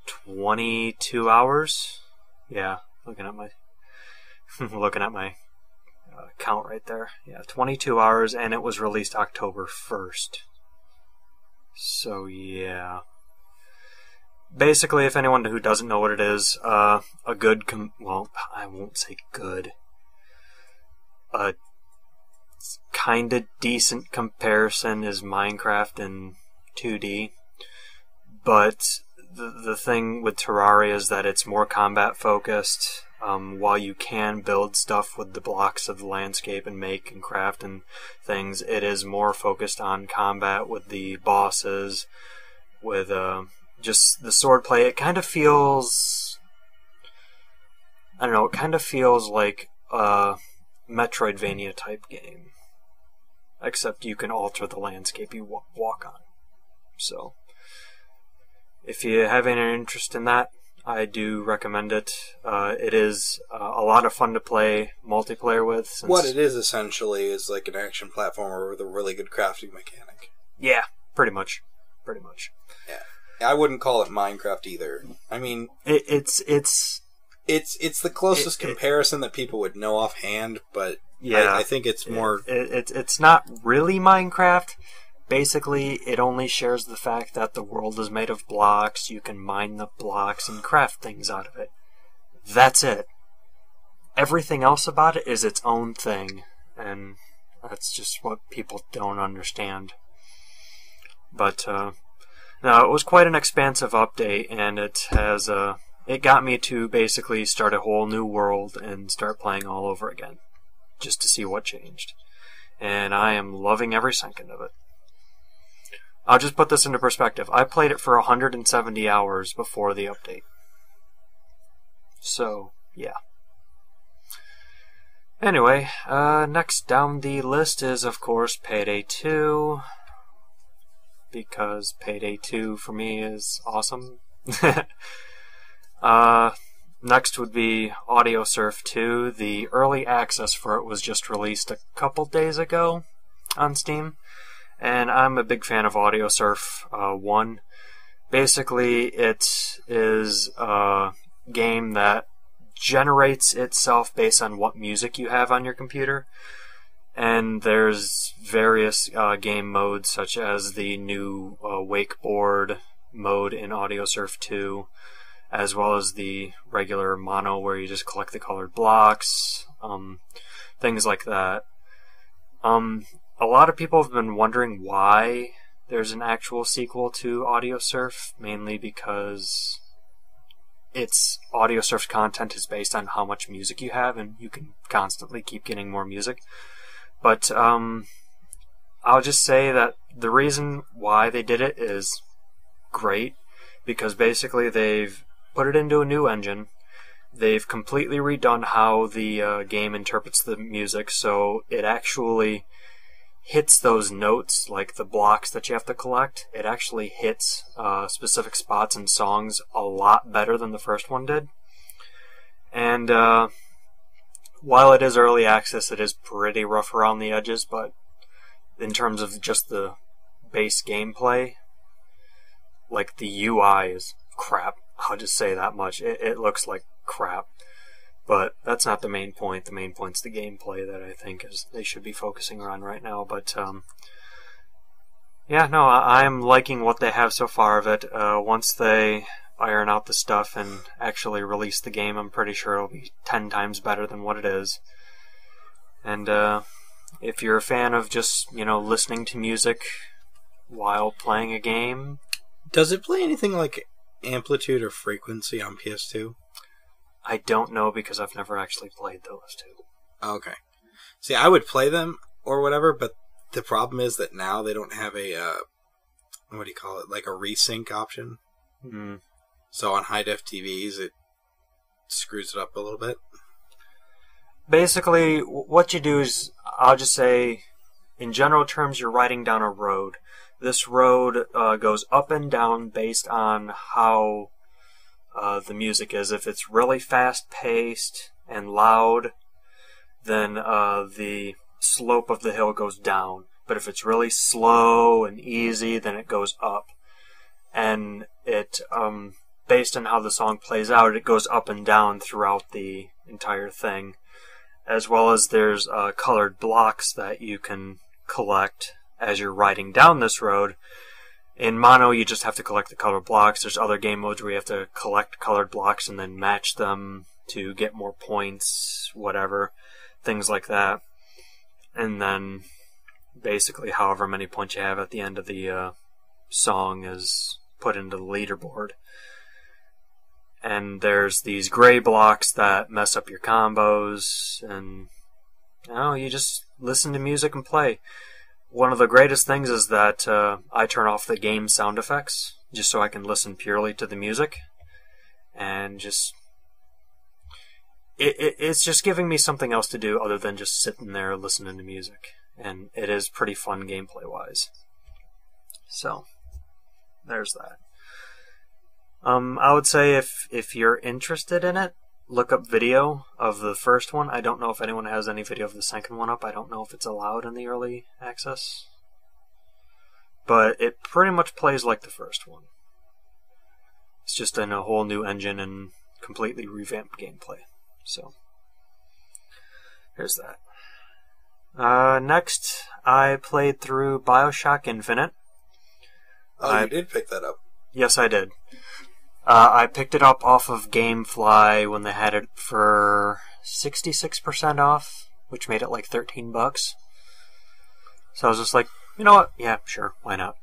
22 hours. Yeah, looking at my count right there. Yeah, 22 hours, and it was released October 1st. So yeah. Basically, if anyone who doesn't know what it is, a good, well, I won't say good, a kinda decent comparison is Minecraft in 2D, but the thing with Terraria is that it's more combat focused. While you can build stuff with the blocks of the landscape and make and craft and things, it is more focused on combat with the bosses, with just the swordplay. It kind of feels, I don't know, it kind of feels like a Metroidvania type game, except you can alter the landscape you walk on. So, if you have any interest in that, I do recommend it. It is a lot of fun to play multiplayer with. What it is essentially is like an action platformer with a really good crafting mechanic. Yeah, pretty much. Pretty much. Yeah, I wouldn't call it Minecraft either. I mean, it's the closest comparison that people would know offhand, but yeah, I think it's more. It's not really Minecraft. Basically, it only shares the fact that the world is made of blocks. You can mine the blocks and craft things out of it. That's it. Everything else about it is its own thing, and that's just what people don't understand. But no, it was quite an expansive update, and it got me to basically start a whole new world and start playing all over again, just to see what changed. And I am loving every second of it. I'll just put this into perspective. I played it for 170 hours before the update. So, yeah. Anyway, next down the list is, of course, Payday 2. Because Payday 2 for me is awesome. Next would be AudioSurf 2. The early access for it was just released a couple days ago on Steam. And I'm a big fan of AudioSurf 1. Basically, it is a game that generates itself based on what music you have on your computer. And there's various game modes, such as the new wakeboard mode in AudioSurf 2, as well as the regular mono where you just collect the colored blocks, things like that. A lot of people have been wondering why there's an actual sequel to AudioSurf, mainly because AudioSurf's content is based on how much music you have, and you can constantly keep getting more music. But I'll just say that the reason why they did it is great, because basically they've put it into a new engine. They've completely redone how the game interprets the music, so it actually hits those notes, like the blocks that you have to collect. It actually hits specific spots in songs a lot better than the first one did. And while it is early access, it is pretty rough around the edges, but in terms of just the base gameplay, like the UI is crap. I'll just say that much. It looks like crap. But that's not the main point. The main point's the gameplay that I think is they should be focusing on right now. But yeah, no, I'm liking what they have so far of it. Once they iron out the stuff and actually release the game, I'm pretty sure it'll be 10 times better than what it is. And if you're a fan of just, listening to music while playing a game... Does it play anything like amplitude or frequency on PS2? I don't know, because I've never actually played those two. Okay. See, I would play them or whatever, but the problem is that now they don't have a, what do you call it, like a resync option. Mm. So on high-def TVs, it screws it up a little bit. Basically, what you do is, I'll just say, in general terms, you're riding down a road. This road goes up and down based on how the music is. If it's really fast-paced and loud, then the slope of the hill goes down. But if it's really slow and easy, then it goes up. And it, based on how the song plays out, it goes up and down throughout the entire thing. As well as there's colored blocks that you can collect as you're riding down this road. In Mono, you just have to collect the colored blocks. There's other game modes where you have to collect colored blocks and then match them to get more points, whatever, things like that. And then, basically, however many points you have at the end of the song is put into the leaderboard. And there's these gray blocks that mess up your combos, and you just listen to music and play. One of the greatest things is that I turn off the game sound effects just so I can listen purely to the music, and just it's just giving me something else to do other than just sitting there listening to music, and it is pretty fun gameplay wise. So there's that. I would say if you're interested in it, look up video of the first one. I don't know if anyone has any video of the second one up. I don't know if it's allowed in the early access. But it pretty much plays like the first one. It's just in a whole new engine and completely revamped gameplay. So, here's that. Next, I played through BioShock Infinite. Oh, you did pick that up? Yes, I did. I picked it up off of GameFly when they had it for 66% off, which made it like $13. So I was just like, you know what? Yeah, sure, why not?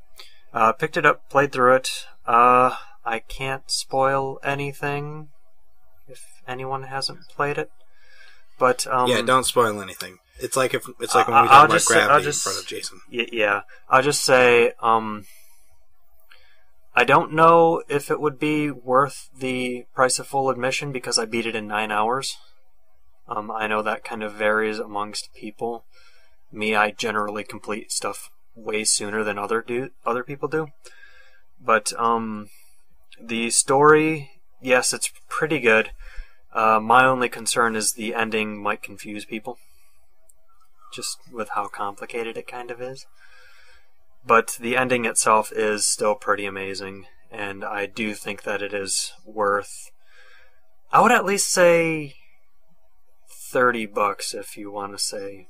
Picked it up, played through it. I can't spoil anything if anyone hasn't played it. But yeah, don't spoil anything. It's like when we talk about gravity in front of Jason. Yeah, I'll just say I don't know if it would be worth the price of full admission because I beat it in 9 hours. I know that kind of varies amongst people. Me, I generally complete stuff way sooner than other people do. But the story, yes, it's pretty good. My only concern is the ending might confuse people, just with how complicated it kind of is. But the ending itself is still pretty amazing, and I do think that it is worth, I would at least say $30 if you want to say,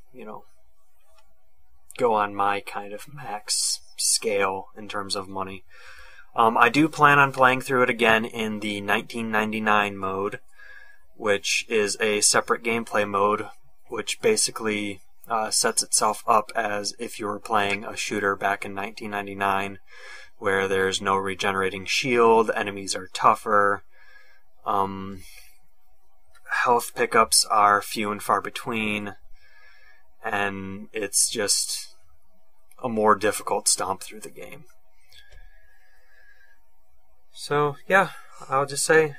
go on my kind of max scale in terms of money. I do plan on playing through it again in the 1999 mode, which is a separate gameplay mode, which basically sets itself up as if you were playing a shooter back in 1999, where there's no regenerating shield, enemies are tougher, health pickups are few and far between, and it's just a more difficult stomp through the game. So, yeah, I'll just say,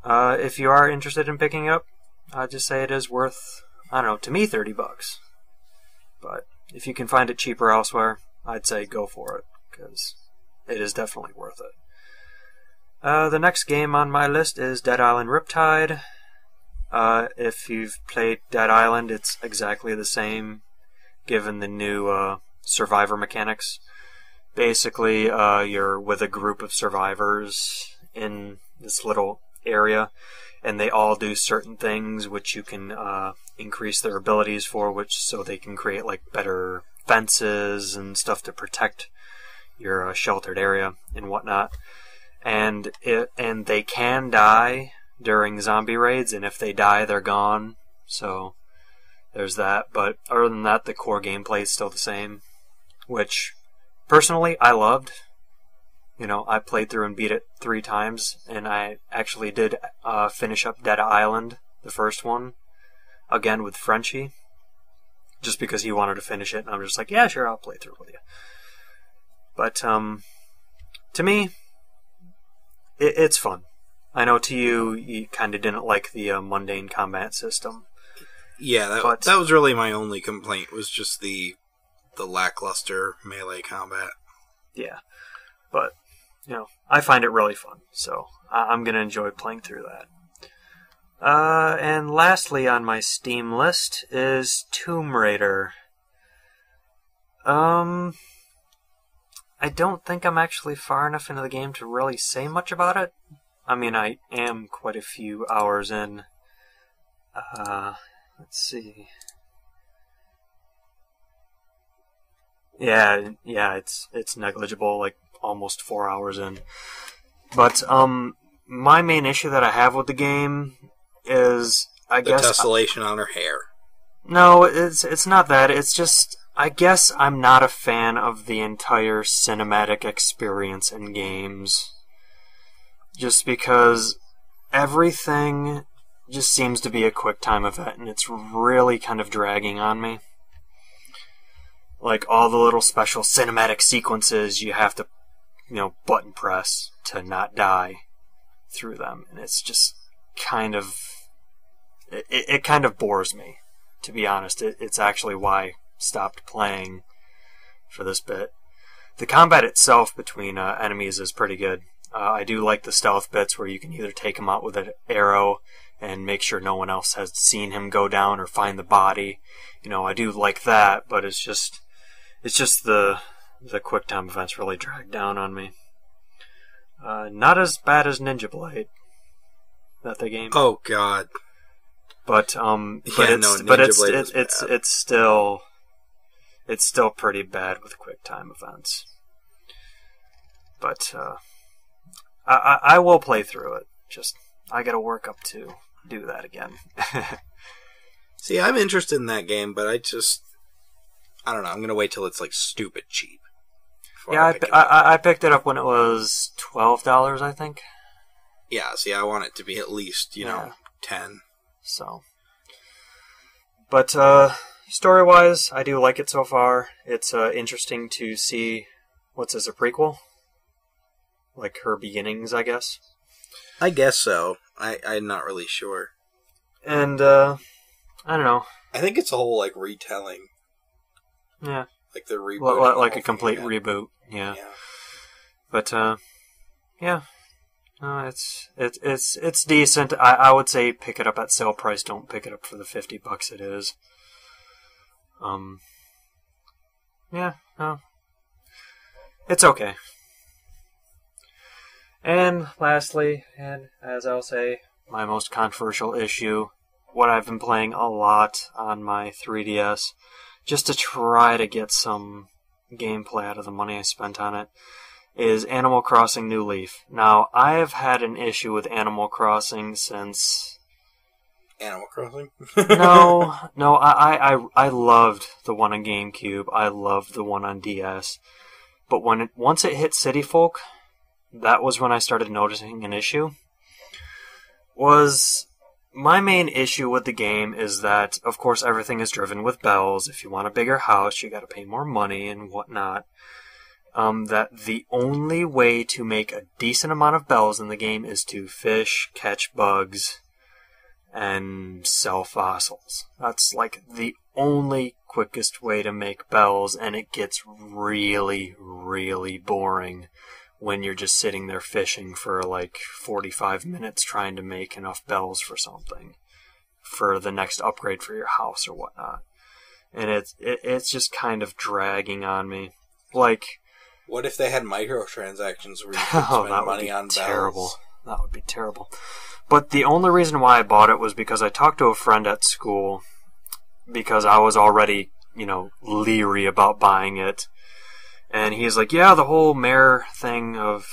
if you are interested in picking up, I'll just say it is worth, I don't know, to me, $30. But if you can find it cheaper elsewhere, I'd say go for it, because it is definitely worth it. The next game on my list is Dead Island Riptide. If you've played Dead Island, it's exactly the same, given the new survivor mechanics. Basically, you're with a group of survivors in this little area, and they all do certain things which you can increase their abilities for, which so they can create like better fences and stuff to protect your sheltered area and whatnot. And they can die during zombie raids, and if they die, they're gone. So there's that. But other than that, the core gameplay is still the same, which personally I loved. You know, I played through and beat it 3 times, and I actually did finish up Dead Island, the first one, again with Frenchie, just because he wanted to finish it, and I'm just like, yeah, sure, I'll play through with you. But to me, it's fun. I know to you kind of didn't like the mundane combat system. Yeah, that was really my only complaint, was just the lackluster melee combat. Yeah, but, you know, I find it really fun, so I'm going to enjoy playing through that. And lastly on my Steam list is Tomb Raider. I don't think I'm actually far enough into the game to really say much about it. I mean, I am quite a few hours in. Let's see. Yeah, it's negligible, like almost 4 hours in. But my main issue that I have with the game is, I guess, the tessellation on her hair. No, it's not that. It's just, I guess I'm not a fan of the entire cinematic experience in games. Just because everything just seems to be a QuickTime event, and it's really kind of dragging on me. Like, all the little special cinematic sequences, you have to, you know, button press to not die through them. And it's just kind of... It kind of bores me, to be honest. It's actually why I stopped playing for this bit. The combat itself between enemies is pretty good. I do like the stealth bits where you can either take him out with an arrow and make sure no one else has seen him go down or find the body. You know, I do like that, but it's just the QuickTime events really drag down on me. Not as bad as Ninja Blade, that the game. Oh God. But it's still pretty bad with QuickTime events. But I will play through it. Just I gotta work up to do that again. See, I'm interested in that game, but I don't know. I'm gonna wait till it's like stupid cheap. Yeah, I picked it up when it was $12, I think. Yeah, see, I want it to be at least, you know, 10. So, but story-wise, I do like it so far. It's interesting to see what's as a prequel, like her beginnings, I guess. I guess so. I'm not really sure. And I don't know. I think it's a whole like retelling. Yeah. Like the reboot. Like a complete reboot. Yeah. But yeah. No, it's decent. I would say pick it up at sale price. Don't pick it up for the $50 it is. Yeah, no. It's okay. And lastly, and as I'll say, my most controversial issue, what I've been playing a lot on my 3DS, just to try to get some gameplay out of the money I spent on it, is Animal Crossing New Leaf. Now, I have had an issue with Animal Crossing since... Animal Crossing? No, I loved the one on GameCube. I loved the one on DS. But once it hit City Folk, that was when I started noticing an issue. Was my main issue with the game is that, of course, everything is driven with bells. If you want a bigger house, you got to pay more money and whatnot. That the only way to make a decent amount of bells in the game is to fish, catch bugs, and sell fossils. That's like the only quickest way to make bells, and it gets really, really boring when you're just sitting there fishing for like 45 minutes trying to make enough bells for something, for the next upgrade for your house or whatnot. And it's just kind of dragging on me. Like, what if they had microtransactions where you could spend money on terrible. bells? That would be terrible. But the only reason why I bought it was because I talked to a friend at school, because I was already, leery about buying it. And he's like, yeah, the whole mayor thing of,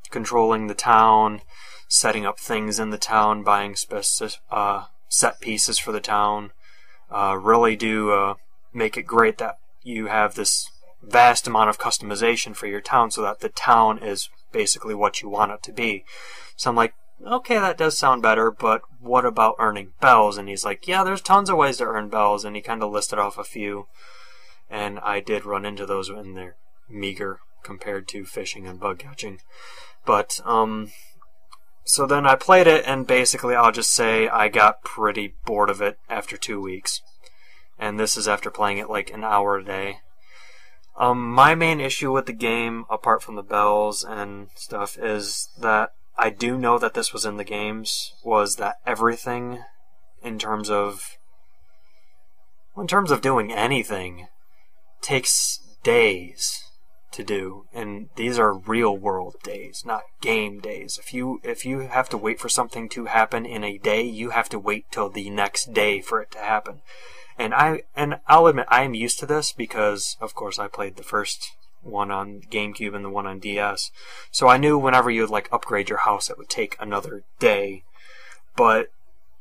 controlling the town, setting up things in the town, buying set pieces for the town, really do make it great that you have this vast amount of customization for your town so that the town is basically what you want it to be. So I'm like, okay, that does sound better, but what about earning bells? And he's like, yeah, there's tons of ways to earn bells, and he kind of listed off a few. And I did run into those, and they're meager compared to fishing and bug catching. But, so then I played it, and basically I'll just say I got pretty bored of it after 2 weeks. And this is after playing it like an hour a day. My main issue with the game, apart from the bells and stuff, is that I do know that this was in the games, was that everything in terms of doing anything takes days to do, and these are real world days, not game days. If you have to wait for something to happen in a day, you have to wait till the next day for it to happen. And I'll admit I am used to this because, of course, I played the first one on GameCube and the one on DS. So I knew whenever you would upgrade your house, it would take another day. But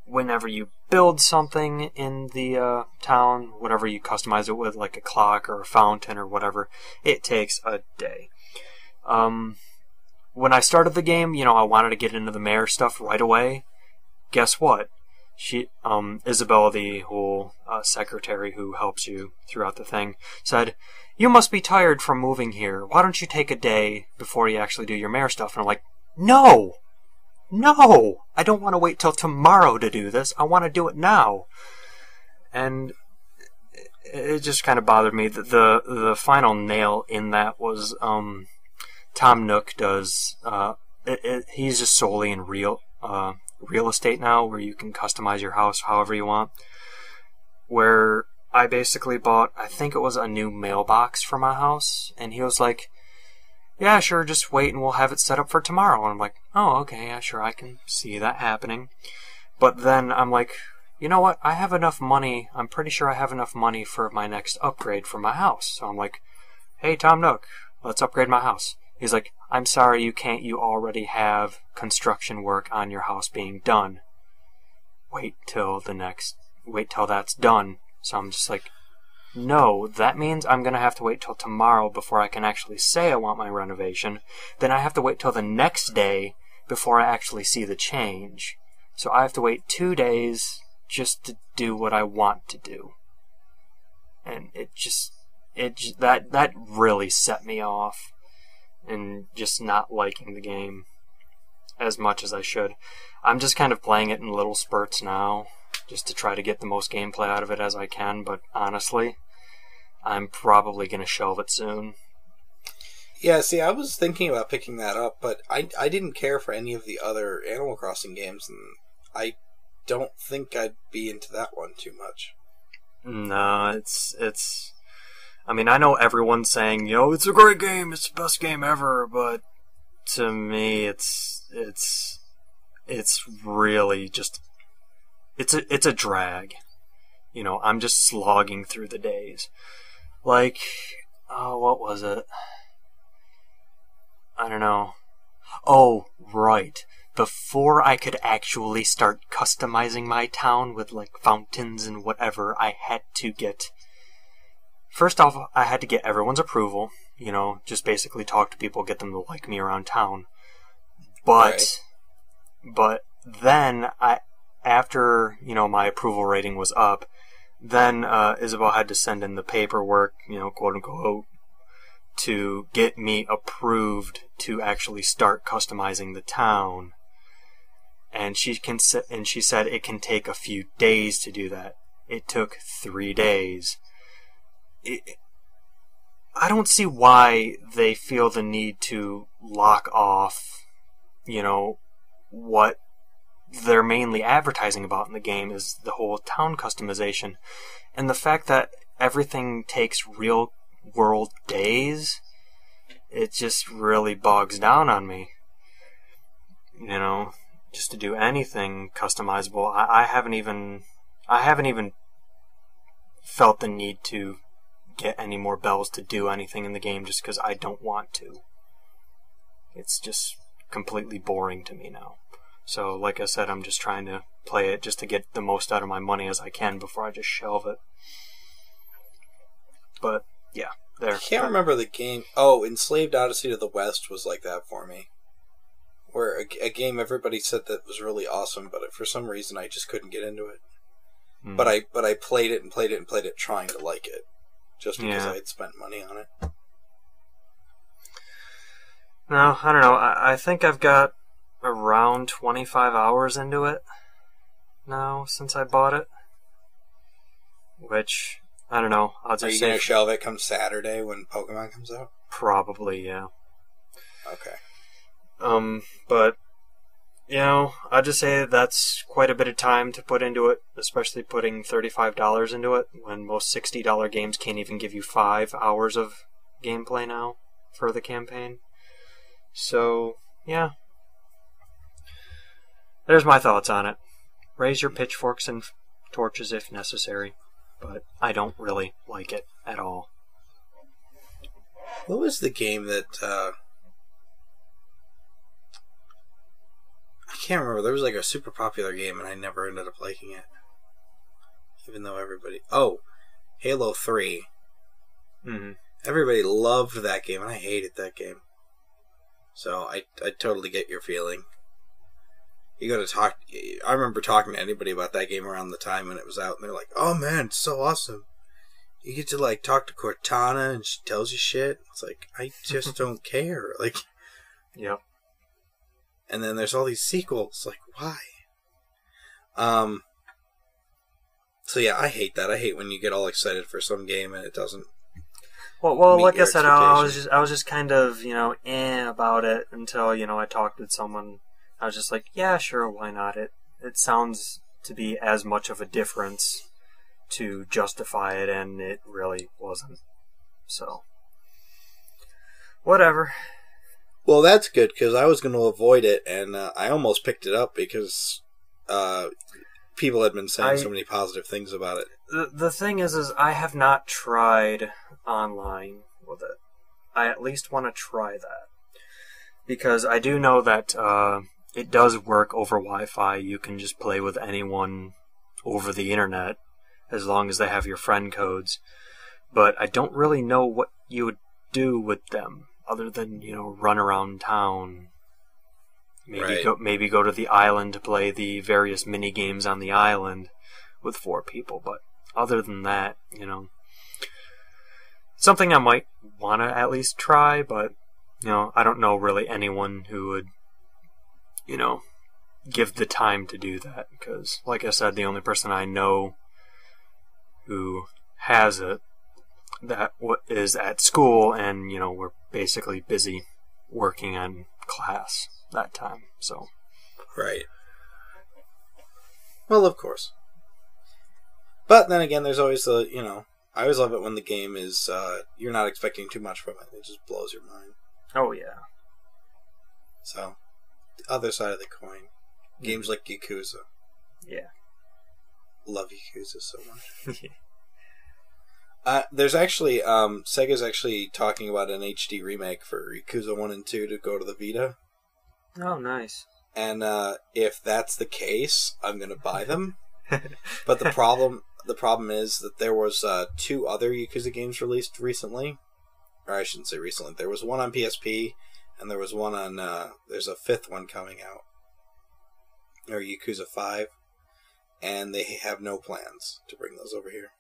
whenever you build something in the town, whatever you customize it with, like a clock or a fountain or whatever, it takes a day. When I started the game, I wanted to get into the mayor stuff right away. Guess what? Isabella, the whole secretary who helps you throughout the thing, said, "You must be tired from moving here. Why don't you take a day before you actually do your mayor stuff?" And I'm like, No! I don't want to wait till tomorrow to do this. I want to do it now. And it just kind of bothered me that the final nail in that was Tom Nook does. He's just solely in real estate now, where you can customize your house however you want. Where I basically bought, I think it was a new mailbox for my house, and he was like, "Yeah, sure, just wait and we'll have it set up for tomorrow." And I'm like, "Oh, okay, yeah, sure, I can see that happening." But then I'm like, you know what? I have enough money. I'm pretty sure I have enough money for my next upgrade for my house. So I'm like, "Hey, Tom Nook, let's upgrade my house." He's like, "I'm sorry, you can't. You already have construction work on your house being done. Wait till that's done." So I'm just like, no, that means I'm going to have to wait till tomorrow before I can actually say I want my renovation. Then I have to wait till the next day before I actually see the change. So I have to wait 2 days just to do what I want to do. And that really set me off, and just not liking the game as much as I should. I'm just kind of playing it in little spurts now, just to try to get the most gameplay out of it as I can, but honestly, I'm probably going to shelve it soon. Yeah, see, I was thinking about picking that up, but I didn't care for any of the other Animal Crossing games, and I don't think I'd be into that one too much. No, it's... I mean, I know everyone's saying, it's a great game, it's the best game ever, but to me, it's really just... It's a drag. I'm just slogging through the days. Like, what was it? I don't know. Oh, right. Before I could actually start customizing my town with, fountains and whatever, I had to get... First off, I had to get everyone's approval. Just basically talk to people, get them to like me around town. But then after my approval rating was up, then Isabel had to send in the paperwork, quote unquote, to get me approved to actually start customizing the town. And she said it can take a few days to do that. It took 3 days. I don't see why they feel the need to lock off, what they're mainly advertising about in the game is the whole town customization. And the fact that everything takes real world days, it just really bogs down on me. Just to do anything customizable, I haven't even felt the need to get any more bells to do anything in the game just because I don't want to. It's just completely boring to me now. So, like I said, I'm just trying to play it just to get the most out of my money as I can before I just shelve it. But, yeah, there. I can't remember the game. Oh, Enslaved Odyssey to the West was like that for me. Where a game everybody said that was really awesome, but for some reason I just couldn't get into it. Mm. But I played it and played it and played it trying to like it. Just because I had spent money on it. No, I don't know. I think I've got around 25 hours into it now since I bought it. Which, I don't know. I'll just Are you going to shelve it come Saturday when Pokemon comes out? Probably, yeah. Okay. But, I'll just say that's quite a bit of time to put into it, especially putting $35 into it when most $60 games can't even give you 5 hours of gameplay now for the campaign. So, yeah. There's my thoughts on it. Raise your pitchforks and torches if necessary, but I don't really like it at all. What was the game that, I can't remember. There was like a super popular game and I never ended up liking it. Even though everybody... Oh! Halo 3. Mm-hmm. Everybody loved that game and I hated that game. So I totally get your feeling. You gotta talk... I remember talking to anybody about that game around the time when it was out and they're like, oh man, it's so awesome. You get to like talk to Cortana and she tells you shit. It's like, I just don't care. Like... Yep. And then there's all these sequels. Like, why? So yeah, I hate that. I hate when you get all excited for some game and it doesn't. Well, like I said, I was just kind of about it until I talked with someone. I was just like, yeah, sure, why not? It sounds to be as much of a difference to justify it, and it really wasn't. So, whatever. Well, that's good, because I was going to avoid it, and I almost picked it up because people had been saying so many positive things about it. The thing is I have not tried online with it. I at least want to try that. Because I do know that it does work over Wi-Fi. You can just play with anyone over the internet, as long as they have your friend codes. But I don't really know what you would do with them. Other than, run around town. Maybe go to the island to play the various mini games on the island with 4 people. But other than that, something I might want to at least try. But I don't know really anyone who would, give the time to do that. Because, like I said, the only person I know who has it that is at school, and we're basically busy working on class that time. So, right. Well, of course. But then again, there's always the I always love it when the game is you're not expecting too much from it. It just blows your mind. Oh yeah. So, the other side of the coin, games like Yakuza. Yeah. Love Yakuza so much. There's actually, Sega's actually talking about an HD remake for Yakuza 1 and 2 to go to the Vita. Oh, nice. And if that's the case, I'm going to buy them. But the problem is that there was 2 other Yakuza games released recently. Or I shouldn't say recently. There was one on PSP, and there was one on, there's a 5th one coming out. or Yakuza 5, and they have no plans to bring those over here.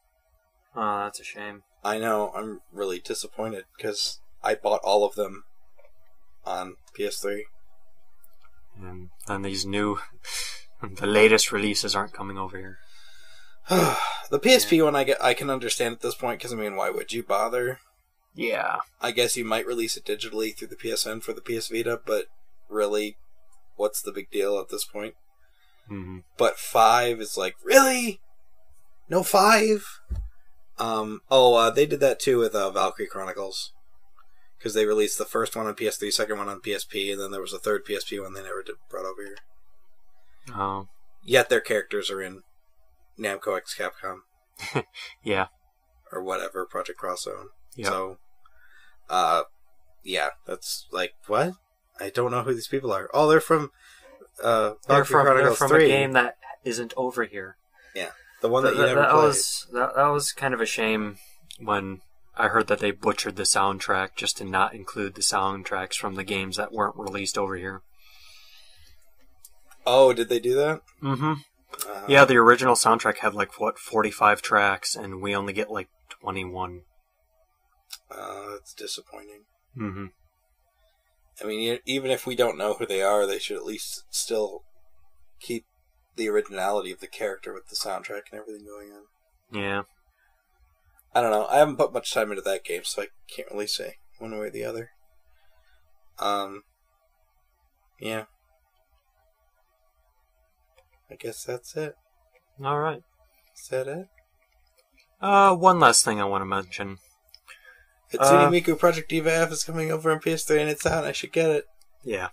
Oh, that's a shame. I know, I'm really disappointed, because I bought all of them on PS3. And these new, the latest releases aren't coming over here. The PSP one I can understand at this point, because, I mean, why would you bother? Yeah. I guess you might release it digitally through the PSN for the PS Vita, but really, what's the big deal at this point? Mm-hmm. But 5 is like, really? No 5? They did that too with Valkyrie Chronicles. Because they released the first one on PS3, second one on PSP, and then there was a third PSP one they never brought over here. Oh. Yet their characters are in Namco X Capcom. Yeah. Or whatever, Project Cross Zone. Yep. So, yeah, that's like, what? I don't know who these people are. Oh, they're from they're from a game that isn't over here. Yeah, the one that you never played. That was kind of a shame when I heard that they butchered the soundtrack just to not include the soundtracks from the games that weren't released over here. Oh, did they do that? Mm-hmm. Yeah, the original soundtrack had 45 tracks, and we only get 21. That's disappointing. Mm-hmm. I mean, even if we don't know who they are, they should at least still keep the originality of the character with the soundtrack and everything going on. Yeah. I don't know. I haven't put much time into that game, so I can't really say one way or the other. Yeah. I guess that's it. All right. Is that it? One last thing I want to mention. Hatsune Miku Project Diva F is coming over on PS3 and it's out. I should get it. Yeah.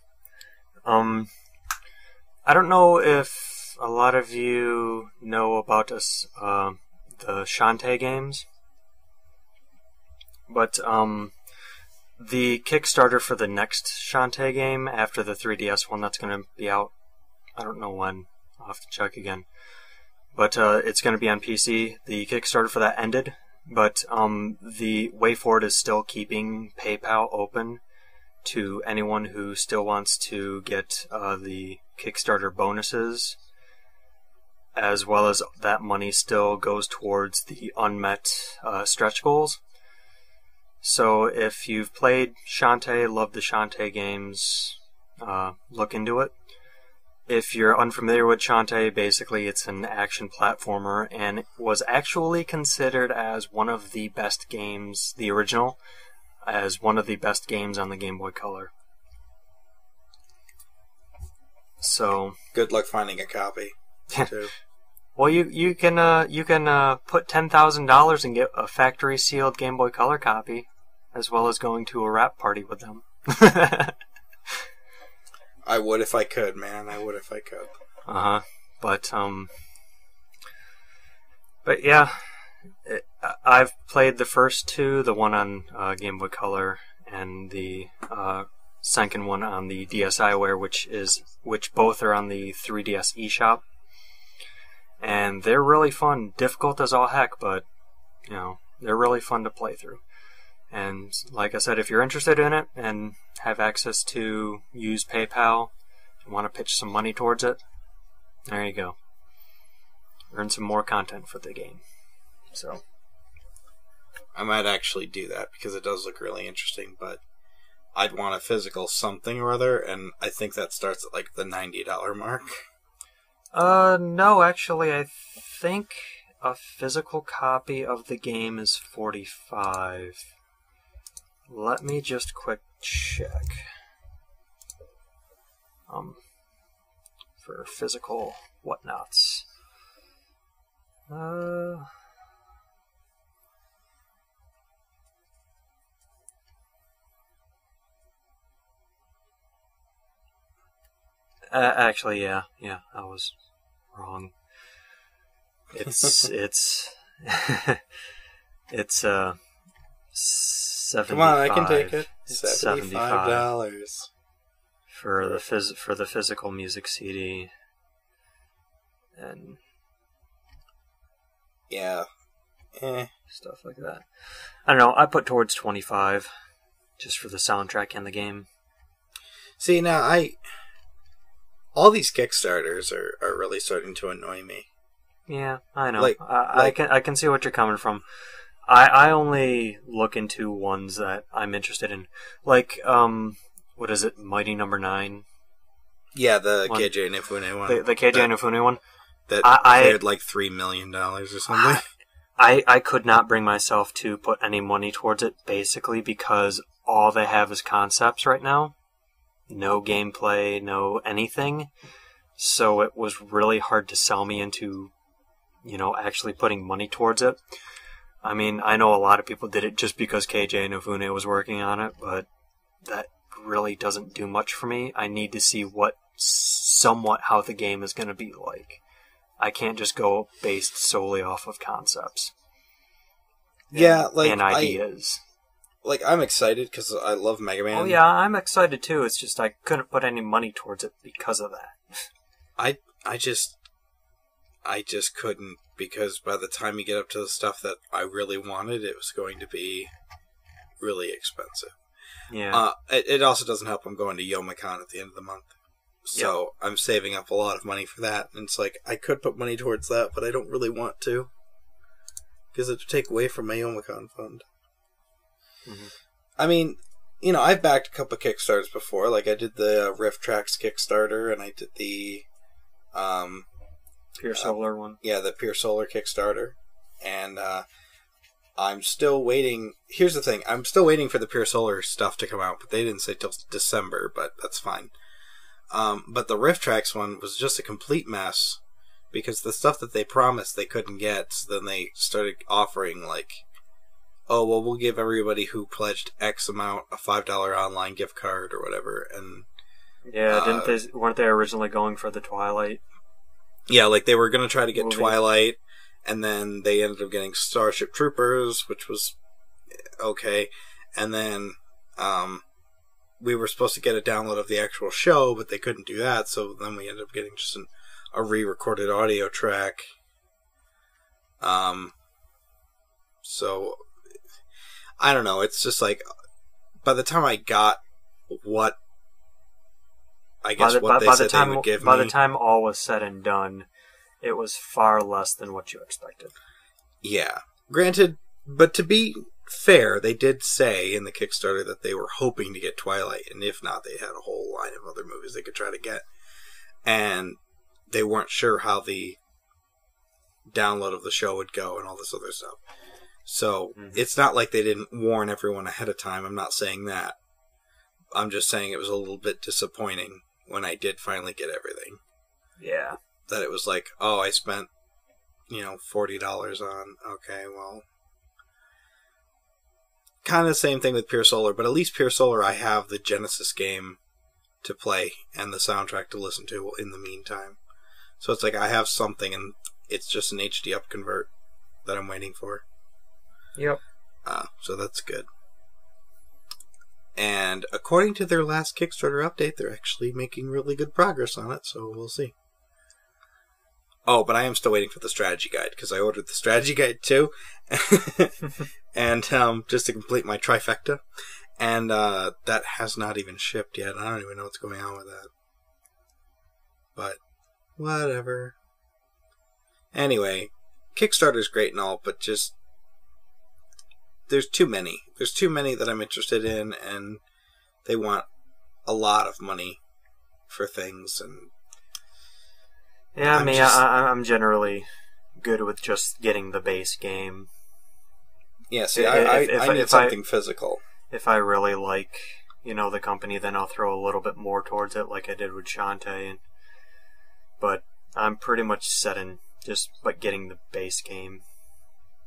I don't know if a lot of you know about the Shantae games, but the Kickstarter for the next Shantae game after the 3DS one that's going to be out, I don't know when. I'll have to check again. But it's going to be on PC. The Kickstarter for that ended, but the way forward is still keeping PayPal open to anyone who still wants to get the Kickstarter bonuses, as well as that money still goes towards the unmet stretch goals. So if you've played Shantae, loved the Shantae games, look into it. If you're unfamiliar with Shantae, basically it's an action platformer and was actually considered as one of the best games, the original, as one of the best games on the Game Boy Color. So good luck finding a copy. Too. Well, you can put $10,000 and get a factory sealed Game Boy Color copy, as well as going to a rap party with them. I would if I could, man. I would if I could. But yeah, I've played the first two, the one on Game Boy Color and the second one on the DSiWare, which both are on the 3DS eShop, and they're really fun. Difficult as all heck, but they're really fun to play through. And like I said, if you're interested in it and have access to use PayPal and want to pitch some money towards it, there you go. Earn some more content for the game. So I might actually do that because it does look really interesting, but I'd want a physical something or other, and I think that starts at the $90 mark. No, actually, I think a physical copy of the game is $45. Let me just quick check. For physical whatnots. Actually, yeah, I was wrong. It's it's 75. Come on, I can take it. It's $75 for the physical music CD, and yeah, stuff like that. I don't know. I put towards 25 just for the soundtrack and the game. See, now all these Kickstarters are really starting to annoy me. Yeah, I know. Like, I can see what you're coming from. I only look into ones that I'm interested in. Like, what is it, Mighty Number 9? Yeah, the KJ Inafune one. The KJ Inafune one? That cleared like $3 million or something. I could not bring myself to put any money towards it, basically, because all they have is concepts right now. No gameplay, no anything. So it was really hard to sell me into, actually putting money towards it. I mean, I know a lot of people did it just because KJ Inafune was working on it, but that really doesn't do much for me. I need to see somewhat how the game is going to be like. I can't just go based solely off of concepts. And ideas. I'm excited because I love Mega Man. Oh yeah, I'm excited too. It's just I couldn't put any money towards it because of that. I just couldn't, because by the time you get up to the stuff that I really wanted, it was going to be really expensive. Yeah. It also doesn't help I'm going to Youmacon at the end of the month. So I'm saving up a lot of money for that. And it's like, I could put money towards that, but I don't really want to, because it would take away from my Youmacon fund. Mm-hmm. I mean, I've backed a couple of Kickstarters before. Like, I did the Rift Tracks Kickstarter, and I did the Pure Solar one. Yeah, the Pure Solar Kickstarter. And I'm still waiting. Here's the thing. I'm still waiting for the Pure Solar stuff to come out, but they didn't say till December, but that's fine. But the Rift Tracks one was just a complete mess, because the stuff that they promised they couldn't get, so then they started offering, like, oh, well, we'll give everybody who pledged X amount a $5 online gift card or whatever. And yeah, weren't they originally going for the Twilight? Yeah, like they were going to try to get movie? Twilight, and then they ended up getting Starship Troopers, which was okay. And then we were supposed to get a download of the actual show, but they couldn't do that, so then we ended up getting just a re-recorded audio track. So I don't know, it's just like, by the time I got what they said they would give me, by the time all was said and done, it was far less than what you expected. Yeah. Granted, but to be fair, they did say in the Kickstarter that they were hoping to get Twilight, and if not, they had a whole line of other movies they could try to get. And they weren't sure how the download of the show would go and all this other stuff. So, It's not like they didn't warn everyone ahead of time. I'm not saying that. I'm just saying it was a little bit disappointing when I did finally get everything. Yeah. That it was like, oh, I spent, $40 on, okay, well. Kind of the same thing with Pure Solar, but at least Pure Solar I have the Genesis game to play and the soundtrack to listen to in the meantime. So it's like I have something, and it's just an HD upconvert that I'm waiting for. Yep. So that's good. And according to their last Kickstarter update, they're actually making really good progress on it, so we'll see. Oh, but I am still waiting for the strategy guide, because I ordered the strategy guide too, and just to complete my trifecta, and that has not even shipped yet. I don't even know what's going on with that. But, whatever. Anyway, Kickstarter's great and all, but just, there's too many. There's too many that I'm interested in, and they want a lot of money for things, and yeah, I'm generally good with just getting the base game. Yeah, see, I need something physical. If I really like, the company, then I'll throw a little bit more towards it, like I did with Shantae. But I'm pretty much set in just getting the base game.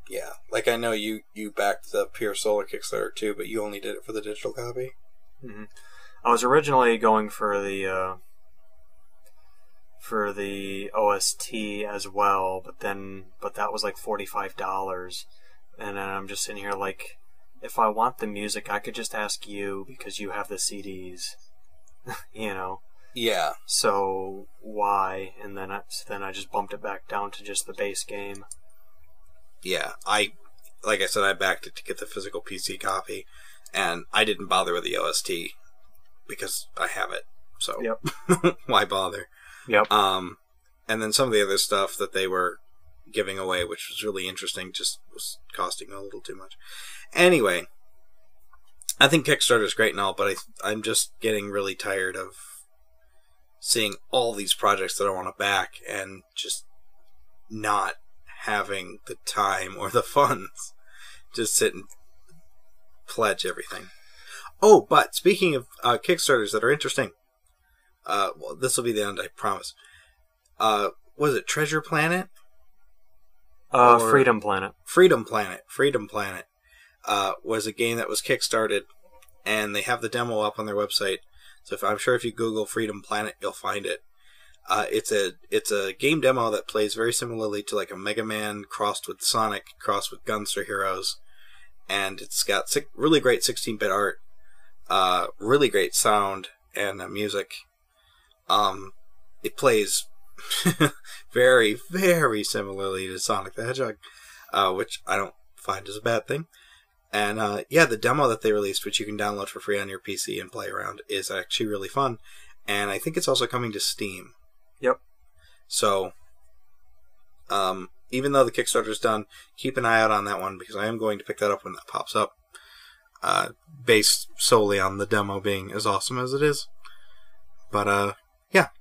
Yeah, like I know you backed the Pure Solar Kickstarter too, but you only did it for the digital copy. Mm-hmm. I was originally going for the OST as well, but that was like $45, and then I'm just sitting here like, if I want the music, I could just ask you because you have the CDs, Yeah. So why? And then I just bumped it back down to just the base game. Yeah, like I said, I backed it to get the physical PC copy, and I didn't bother with the OST because I have it. So yep. Why bother? Yep. And then some of the other stuff that they were giving away, which was really interesting, just was costing a little too much. Anyway, I think Kickstarter is great and all, but I'm just getting really tired of seeing all these projects that I want to back and just not having the time or the funds to sit and pledge everything. Oh, but speaking of Kickstarters that are interesting, well, this will be the end, I promise. Was it Treasure Planet? Freedom Planet. Freedom Planet was a game that was kickstarted, and they have the demo up on their website. So I'm sure if you Google Freedom Planet, you'll find it. It's a game demo that plays very similarly to like a Mega Man crossed with Sonic, crossed with Gunster Heroes, and it's got really great 16-bit art, really great sound and music. It plays very, very similarly to Sonic the Hedgehog, which I don't find is a bad thing. And the demo that they released, which you can download for free on your PC and play around, is actually really fun. And I think it's also coming to Steam. Yep. So, even though the Kickstarter's done, keep an eye out on that one, because I am going to pick that up when that pops up, based solely on the demo being as awesome as it is. But,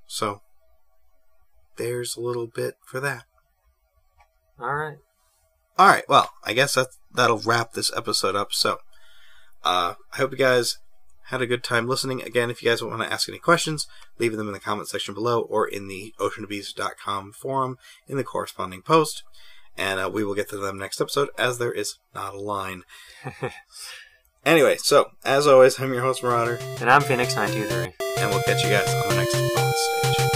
so there's a little bit for that. Alright, well, I guess that'll wrap this episode up. So, I hope you guys had a good time listening. Again, if you guys want to ask any questions, leave them in the comment section below or in the oceanofbees.com forum in the corresponding post. And we will get to them next episode, as there is not a line. Anyway, so, as always, I'm your host, Marauder. And I'm Phoenix923. And we'll catch you guys on the next bonus stage.